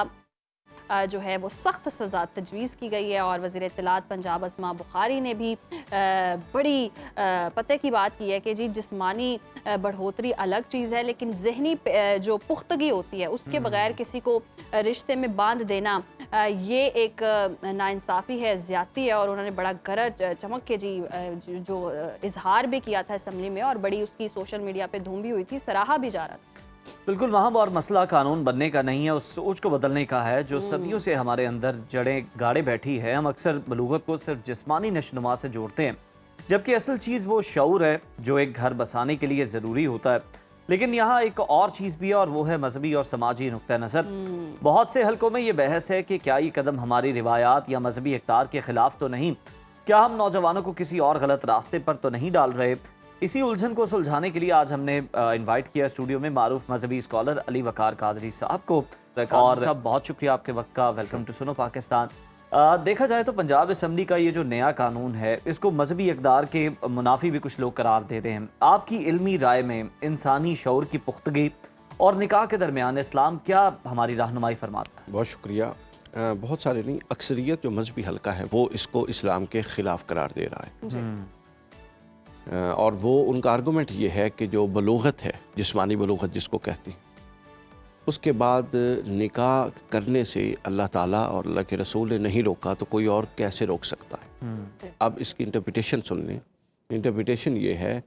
जो है वो सख्त सज़ा तजवीज़ की गई है। और वज़ीर इत्तलात पंजाब अस्मा बुखारी ने भी बड़ी पते की बात की है कि जी जिस्मानी बढ़ोतरी अलग चीज़ है, लेकिन जहनी जो पुख्तगी होती है उसके बगैर किसी को रिश्ते में बांध देना ये एक नाइंसाफ़ी है, ज़्यादती है। और उन्होंने बड़ा गरज चमक के जी जो इजहार भी किया था असम्बली में, और बड़ी उसकी सोशल मीडिया पे धूम भी हुई थी, सराहा भी जा रहा था। बिल्कुल वहाँ, और मसला कानून बनने का नहीं है, उस सोच को बदलने का है जो सदियों से हमारे अंदर जड़ें गाड़े बैठी है। हम अक्सर बलूगत को सिर्फ जिस्मानी नशोनुमा से जोड़ते हैं, जबकि असल चीज़ वो शऊर है जो एक घर बसाने के लिए ज़रूरी होता है। लेकिन यहाँ एक और चीज़ भी है और वो है मजहबी और समाजी नुक्ता नज़र। बहुत से हलकों में ये बहस है कि क्या ये कदम हमारी रिवायात या मजहबी इक़्तिदार के ख़िलाफ़ तो नहीं, क्या हम नौजवानों को किसी और गलत रास्ते पर तो नहीं डाल रहे। इसी उलझन को सुलझाने के लिए आज हमने इनवाइट किया स्टूडियो में मारूफ मजहबी स्कॉलर अली वकार कादरी साहब को। और साहब बहुत शुक्रिया आपके वक्त का, वेलकम टू सुनो पाकिस्तान। देखा जाए तो पंजाब असम्बली का ये जो नया कानून है इसको मजहबी इक़्तिदार के मुनाफी भी कुछ लोग करार देते हैं। आपकी इल्मी राय में इंसानी शऊर की पुख्तगी और निकाह के दरमियान इस्लाम क्या हमारी रहनुमाई फरमाता है? बहुत शुक्रिया। बहुत सारे नहीं, अक्सरियत जो मजहबी हल्का है वो इसको इस्लाम के ख़िलाफ़ करार दे रहा है। और वो उनका आर्गूमेंट ये है कि जो बलूगत है, जिस्मानी बलूगत जिसको कहती हैं, उसके बाद निकाह करने से अल्लाह ताला और अल्लाह के रसूल ने नहीं रोका तो कोई और कैसे रोक सकता है। अब इसकी इंटरप्रिटेशन सुन लें। इंटरप्रिटेशन ये है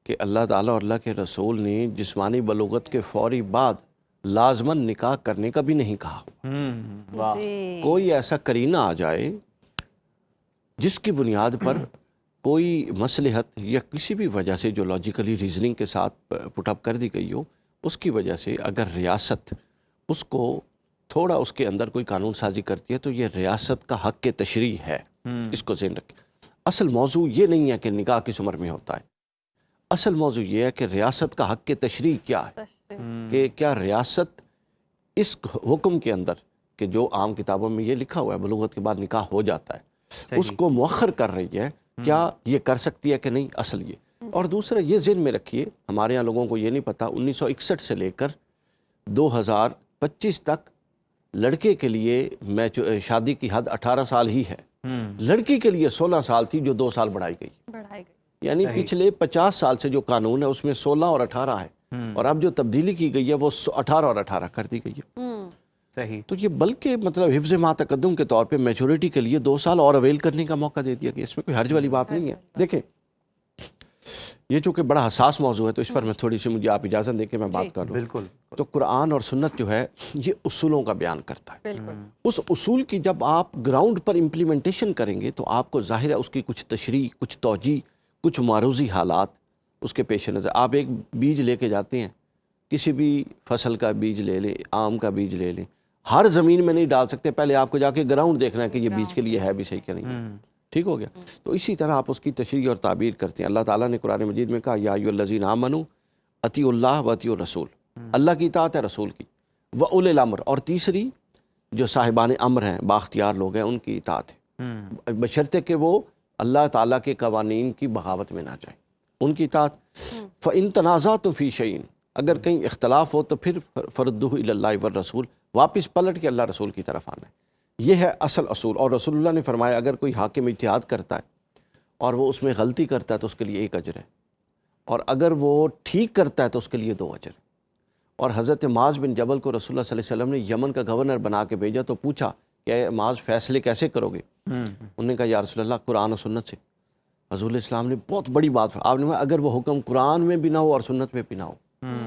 कि अल्लाह ताला और अल्लाह के रसूल ने जिस्मानी बलूगत के फौरी बाद लाजमन निकाह करने का भी नहीं कहा। कोई ऐसा करीना आ जाए जिसकी बुनियाद पर कोई मसलहत या किसी भी वजह से जो लॉजिकली रीजनिंग के साथ पुटअप कर दी गई हो, उसकी वजह से अगर रियासत उसको थोड़ा उसके अंदर कोई कानून साजी करती है तो ये रियासत का हक़ तशरीह है। इसको ज़हन रखें। असल मौजू ये नहीं है कि निकाह किस उम्र में होता है, असल मौजू ये है कि रियासत का हक़ तशरीह क्या है, कि क्या रियासत इस हुक्म के अंदर कि जो आम किताबों में ये लिखा हुआ है बलूगत के बाद निकाह हो जाता है, उसको मुअख्खर कर रही है, क्या ये कर सकती है कि नहीं। असल ये, और दूसरा ये ज़हन में रखिए, हमारे यहाँ लोगों को ये नहीं पता 1961 से लेकर 2025 तक लड़के के लिए शादी की हद 18 साल ही है, लड़की के लिए 16 साल थी जो 2 साल बढ़ाई गई। यानी पिछले 50 साल से जो कानून है उसमें 16 और 18 है, और अब जो तब्दीली की गई है वो 18 और 18 कर दी गई है। सही। तो ये बल्कि मतलब हिफ्ज़ मा तक़द्दुम के तौर पे मैच्योरिटी के लिए 2 साल और अवेल करने का मौका दे दिया गया। इसमें कोई हर्ज वाली बात नहीं है। देखें, ये चूँकि बड़ा हसास मौजू है तो इस पर मैं थोड़ी सी, मुझे आप इजाज़त दें कि मैं बात कर लूँ। बिल्कुल। तो कुरान और सुन्नत जो है ये उसूलों का बयान करता है। उस उसूल की जब आप ग्राउंड पर इम्प्लीमेंटेशन करेंगे तो आपको ज़ाहिर है उसकी कुछ तशरीह, कुछ तौजी, कुछ मारूजी हालात उसके पेश नज़र। आप एक बीज लेके जाते हैं, किसी भी फसल का बीज ले लें, आम का बीज ले लें, हर ज़मीन में नहीं डाल सकते, पहले आपको जाके ग्राउंड देखना है कि ये बीज के लिए है भी सही क्या नहीं। ठीक हो गया। तो इसी तरह आप उसकी तशरीह और ताबीर करते हैं। अल्लाह ताला ने कुरान मजीद में कहा, या अय्युहल्लज़ीना आमनू अतीउल्लाह व अतीउर रसूल, अल्लाह की इताअत है, रसूल की, व उलिल अम्र, और तीसरी जो साहिबान अम्र हैं, बाख्तियार लोग हैं, उनकी इताअत है, बशर्ते कि वो अल्लाह ताला के कवानीन की बगावत में ना जाए, उनकी इताअत। फ़इन तनाज़अतुम फ़ी शैइन, अगर कहीं इख्तलाफ हो तो फिर फरुद्दूहु इलल्लाहि व रसूल, वापस पलट के अल्लाह रसूल की तरफ आना है। यह है असल असूल। और रसूलुल्लाह ने फरमाया, अगर कोई हाकिम इत्तिहाद करता है और वो उसमें गलती करता है तो उसके लिए 1 अजर है, और अगर वो ठीक करता है तो उसके लिए 2 अजर। और हज़रत माज बिन जबल को रसूलुल्लाह सल्लल्लाहु अलैहि वसल्लम ने यमन का गवर्नर बना के भेजा तो पूछा कि माज फैसले कैसे करोगे? उन्होंने कहा, या रसूलल्लाह कुरान और सुन्नत से। हजूर इस्लाम ने बहुत बड़ी बात आपने कहा, अगर वो हुक्म कुरान में भी ना हो और सुन्नत में भी ना हो,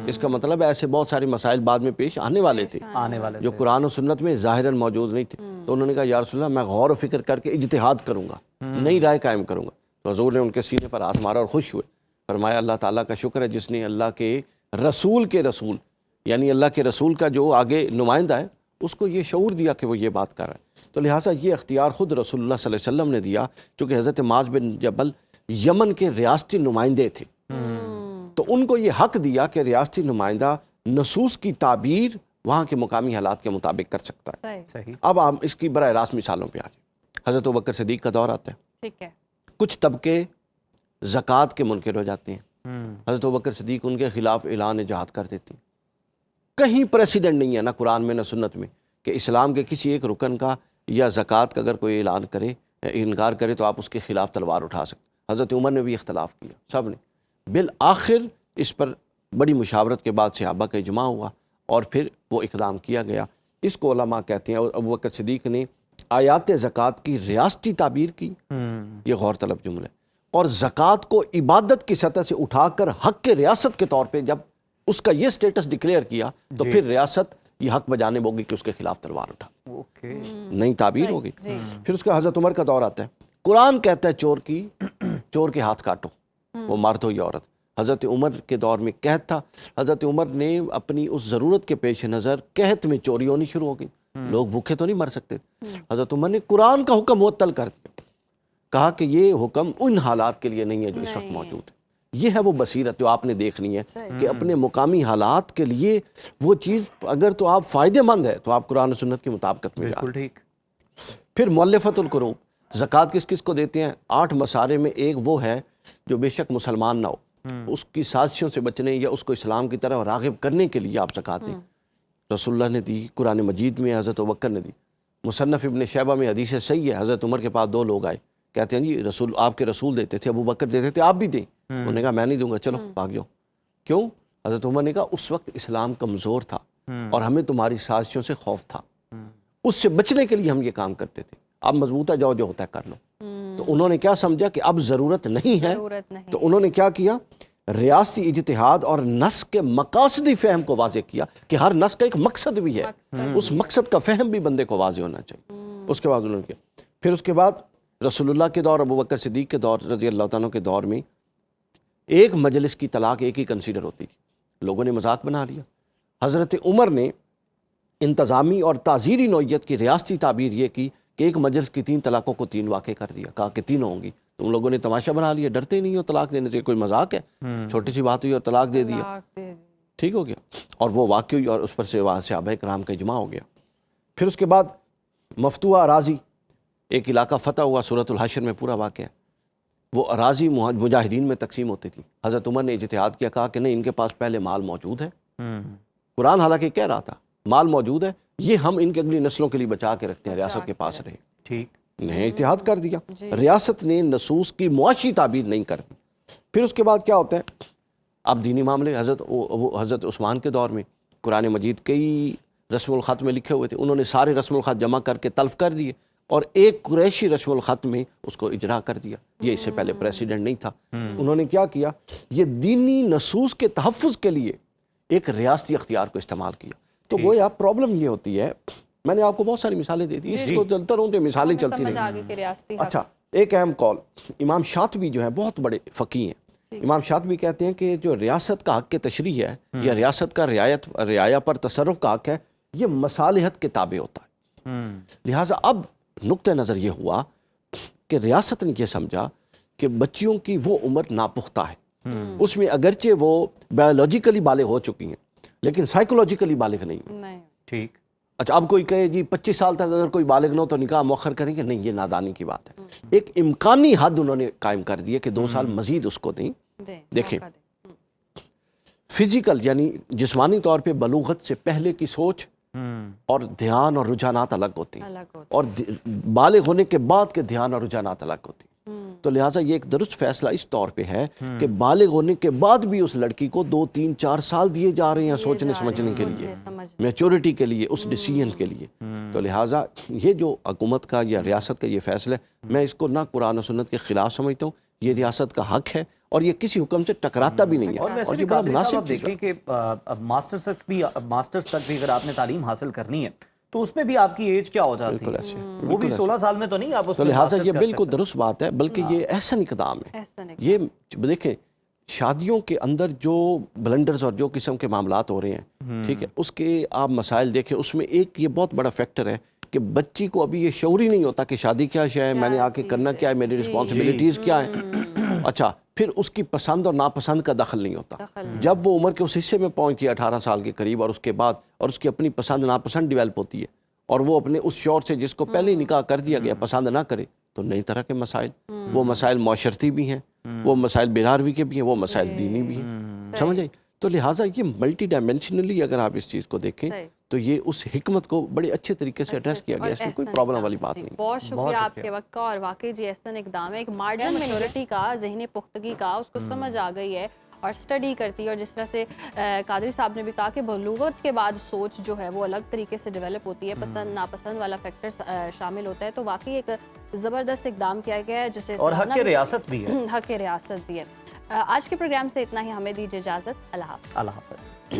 इसका मतलब है ऐसे बहुत सारे मसाइल बाद में पेश आने वाले थे आने वाले जो कुरान और सुन्नत में ज़ाहिरन मौजूद नहीं थे। तो उन्होंने कहा या रसूलल्लाह मैं गौर व फिक्र करके इज्तिहाद करूँगा, नई राय कायम करूँगा। तो हजूर ने उनके सीने पर हाथ मारा और खुश हुए, फरमाया अल्लाह ताला का शुक्र है जिसने अल्लाह के रसूल यानी अल्लाह के रसूल का जो आगे नुमाइंदा है उसको ये शऊर दिया कि वो ये बात कर रहा है। तो लिहाजा ये अख्तियार ख़ुद रसूलुल्लाह सल्लल्लाहु अलैहि वसल्लम ने दिया, चूँकि हज़रत माज बिन जबल यमन के रियासती नुमाइंदे थे, तो उनको ये हक दिया कि रियासती नुमाइंदा नसूस की ताबीर वहाँ के मुकामी हालात के मुताबिक कर सकता है। सही। अब हम इसकी बराह रास्त मिसालों पे आ जाए। हज़रत अबू बकर सिद्दीक़ का दौर आता है, ठीक है। कुछ तबके ज़कात के मुनकिर हो जाते हैं, हज़रत अबू बकर सिद्दीक़ उनके ख़िलाफ़ ऐलान जहाद कर देते हैं। कहीं प्रेसिडेंट नहीं है, ना कुरान में ना सुन्नत में, कि इस्लाम के किसी एक रुकन का या ज़कात का अगर कोई ऐलान करे, इनकार करे तो आप उसके ख़िलाफ़ तलवार उठा सकते। हज़रत उमर ने भी इख्तलाफ किया, सब ने, बिल आखिर इस पर बड़ी मुशावरत के बाद सहाबा का इजमा हुआ और फिर वो इक़दाम किया गया। इसको उलमा कहते हैं। और अबू बकर सिद्दीक़ ने आयात ज़कात की रियासती ताबीर की, ये गौर तलब जुमला है, और ज़कात को इबादत की सतह से उठाकर हक़ के रियासत के तौर पे जब उसका ये स्टेटस डिक्लेयर किया तो फिर रियासत ये हक़ बजाने होगी कि उसके खिलाफ तलवार उठा, नई ताबीर होगी। फिर उसका हज़रत उमर का दौर आता है, कुरान कहता है चोर के हाथ काटो, वो मर्द हो या औरत। हज़रत उमर के दौर में कहत था, हज़रत उमर ने अपनी उस ज़रूरत के पेश नज़र कहत में चोरी होनी शुरू हो गई, लोग भूखे तो नहीं मर सकते। हज़रत उमर ने कुरान का हुक्म मुअत्तल कर दिया, कहा कि ये हुक्म उन हालात के लिए नहीं है जो इस वक्त मौजूद है। ये है वो बसीरत जो आपने देखनी है कि अपने मुकामी हालात के लिए वो चीज़ अगर तो आप फ़ायदेमंद है तो आप कुरान और सुन्नत की मुताबिकत में बिल्कुल ठीक। फिर मुअल्लिफ़तुल कुलूब, ज़कात किस किस को देते हैं? 8 मसारे में एक वो है जो बेशक मुसलमान ना हो, उसकी साजिशों से बचने या उसको इस्लाम की तरफ राग़िब करने के लिए आप ज़कात दें। रसूलुल्लाह ने दी, कुरान मजीद में हज़रत अबू बकर ने दी। मुसन्नफ़ इब्न शैबा में हदीस सही है, हज़रत उमर के पास 2 लोग आए, कहते हैं जी रसूल आपके रसूल देते थे, अबू बकर देते थे, आप भी दें। उन्होंने कहा मैं नहीं दूंगा, चलो भाग जाओ। क्यों? हज़रत उमर ने कहा उस वक्त इस्लाम कमज़ोर था और हमें तुम्हारी साजिशों से खौफ था, उससे बचने के लिए हम ये काम करते थे। अब मजबूत है, जाओ जो होता है कर लो। तो उन्होंने क्या समझा कि अब ज़रूरत नहीं है, तो उन्होंने क्या किया, रियासती इज्तिहाद और नस के मकासदी फ़हम को वाज़े किया कि हर नस का एक मकसद भी है, उस मकसद का फ़हम भी बंदे को वाज़े होना चाहिए। उसके बाद उन्होंने किया। फिर उसके बाद रसूलुल्लाह के दौर, अबू बकर सिद्दीक़ के दौर रज़ी अल्लाह तआला के दौर में एक मजलिस की तलाक एक ही कंसीडर होती थी, लोगों ने मजाक बना लिया। हज़रत उमर ने इंतज़ामी और ताज़ीरी नौइयत की रियासती ताबीर ये की कि एक मजलिस की 3 तलाक़ों को 3 वाक़े कर दिया, कहा कि 3 होंगी। तो उन लोगों ने तमाशा बना लिया, डरते नहीं हो तलाक देने से, कोई मजाक है, छोटी सी बात हुई और तलाक दे दिया, ठीक हो गया। और वो वाक़ई हुई और उस पर से सहाबाए किराम का इजमा हो गया। फिर उसके बाद मफ्तूहा अराज़ी, एक इलाका फ़तह हुआ, सूरतुल हश्र में पूरा वाक़या। वो अराज़ी मुजाहिदीन में तकसीम होती थी। हज़रत उमर ने इज्तिहाद किया, कहा कि नहीं, इनके पास पहले माल मौजूद है, कुरान हालांकि कह रहा था माल मौजूद है, ये हम इनके अगली नस्लों के लिए बचा के रखते हैं, रियासत के पास रहे। ठीक नहीं, इज्तिहाद कर दिया। रियासत ने नसूस की मुआशी ताबीर नहीं कर दी। फिर उसके बाद क्या होता है, अब दीनी मामले हज़रत उस्मान के दौर में कुरान मजीद कई रस्मुल ख़त में लिखे हुए थे, उन्होंने सारे रस्मुल ख़त जमा करके तल्फ़ कर दिए और एक कुरैशी रस्मुल ख़त में उसको इजरा कर दिया। ये इससे पहले प्रेसिडेंट नहीं था। उन्होंने क्या किया, ये दीनी नसूस के तहफ़्फ़ुज़ के लिए एक रियासती अख्तियार को इस्तेमाल किया। तो वो यार प्रॉब्लम ये होती है, मैंने आपको बहुत सारी मिसालें दे दी, इसको चलता रहूँ तो मिसालें चलती रहेंगी। अच्छा, एक अहम कॉल, इमाम शातिबी जो है बहुत बड़े फ़कीह हैं। इमाम शातिबी कहते हैं कि जो रियासत का हक़ के तशरीह है या रियासत का रियाया पर तसर्रुफ़ का हक़ है, ये मसालिहत के ताबे होता है। लिहाजा अब नुक्ते नज़र ये हुआ कि रियासत ने यह समझा कि बच्चियों की वो उम्र नापुख्ता है, उसमें अगरचे वो बायोलॉजिकली बालिग हो चुकी हैं लेकिन साइकोलॉजिकली बालिग नहीं। ठीक। अच्छा, अब कोई कहे जी 25 साल तक अगर कोई बालिग न हो तो निकाह मौखर करेंगे, नहीं, ये नादानी की बात है। एक इम्कानी हद उन्होंने कायम कर दिया कि 2 साल मजीद उसको दें। देखें, फिजिकल यानी जिस्मानी तौर पे बलूगत से पहले की सोच और ध्यान और रुझानात अलग होती हैं, और बालिग होने के बाद के ध्यान और रुझानात अलग होती हैं। तो लिहाजा ये एक दुरुस्त फैसला इस तौर पे है कि बालिग होने के बाद भी उस लड़की को 2, 3, 4 साल दिए जा रहे हैं सोचने समझने के लिए, मैच्योरिटी के लिए, उस डिसीजन के लिए। तो लिहाजा ये जो हुकूमत का या रियासत का ये फैसला है, मैं इसको ना कुरान और सुन्नत के ख़िलाफ़ समझता हूँ, ये रियासत का हक है और ये किसी हुक्म से टकराता भी नहीं है। और वैसे और भी ये बड़ा कादरी साहब मुनासिब आप चीज़ है। देखें कि मास्टर्स तक भी अगर आपने तालीम हासिल करनी है तो उसमें भी आपकी एज क्या हो जाती बिल्कुल है? ऐसे, वो बिल्कुल भी ऐसे। 16 साल में तो नहीं आप तो उसमें लिहाजा मास्टर्स ये कर बिल्कुल सकते। दुरुस्त बात है, बल्कि ये एहसन इक़दाम है। ऐसा नहीं ये देखें, शादियों के अंदर जो ब्लंडर्स और जो किस्म के मामलात हो रहे हैं, ठीक है, उसके आप मसाइल देखें, उसमें एक ये बहुत बड़ा फैक्टर है कि बच्ची को अभी ये शऊर ही नहीं होता कि शादी क्या है, मैंने आके करना क्या है, मेरी रिस्पॉन्सिबिलिटीज़ क्या है। अच्छा, फिर उसकी पसंद और नापसंद का दखल नहीं होता। जब वो उम्र के उस हिस्से में पहुंचती है 18 साल के करीब, और उसके बाद और उसकी अपनी पसंद नापसंद डेवलप होती है, और वो अपने उस शौर से जिसको पहले ही निकाह कर दिया गया पसंद ना करे, तो नई तरह के मसाइल, वो मसाइल माशरती भी हैं, वो मसाइल बिरारवी के भी हैं, वो मसाइल दीनी भी हैं, समझ आई। तो लिहाजा ये मल्टी डायमेंशनली अगर आप इस चीज़ को देखें तो ये उस हिकमत को बड़े अच्छे तरीके से एड्रेस किया गया, इसमें कोई प्रॉब्लम वाली बात नहीं। बहुत शुक्रिया आपके वक्त का। और वाकई जी एहसन इकदाम है, एक मार्जिन मिनोरिटी का, ज़हनी पुख्तगी का उसको समझ आ गई है और स्टडी करती है। और जिस तरह से कादरी साहब ने भी कहा कि बलूगत के बाद सोच जो है वो अलग तरीके से डेवलप होती है, पसंद नापसंद वाला फैक्टर शामिल होता है। तो वाकई एक ज़बरदस्त इकदाम किया गया है जिसे और हक रियासत भी है। हक रियासत भी है। आज के प्रोग्राम से इतना ही, हमें दीजिए इजाज़त। अल्लाह हाफ़िज़। अल्लाह हाफ़िज़।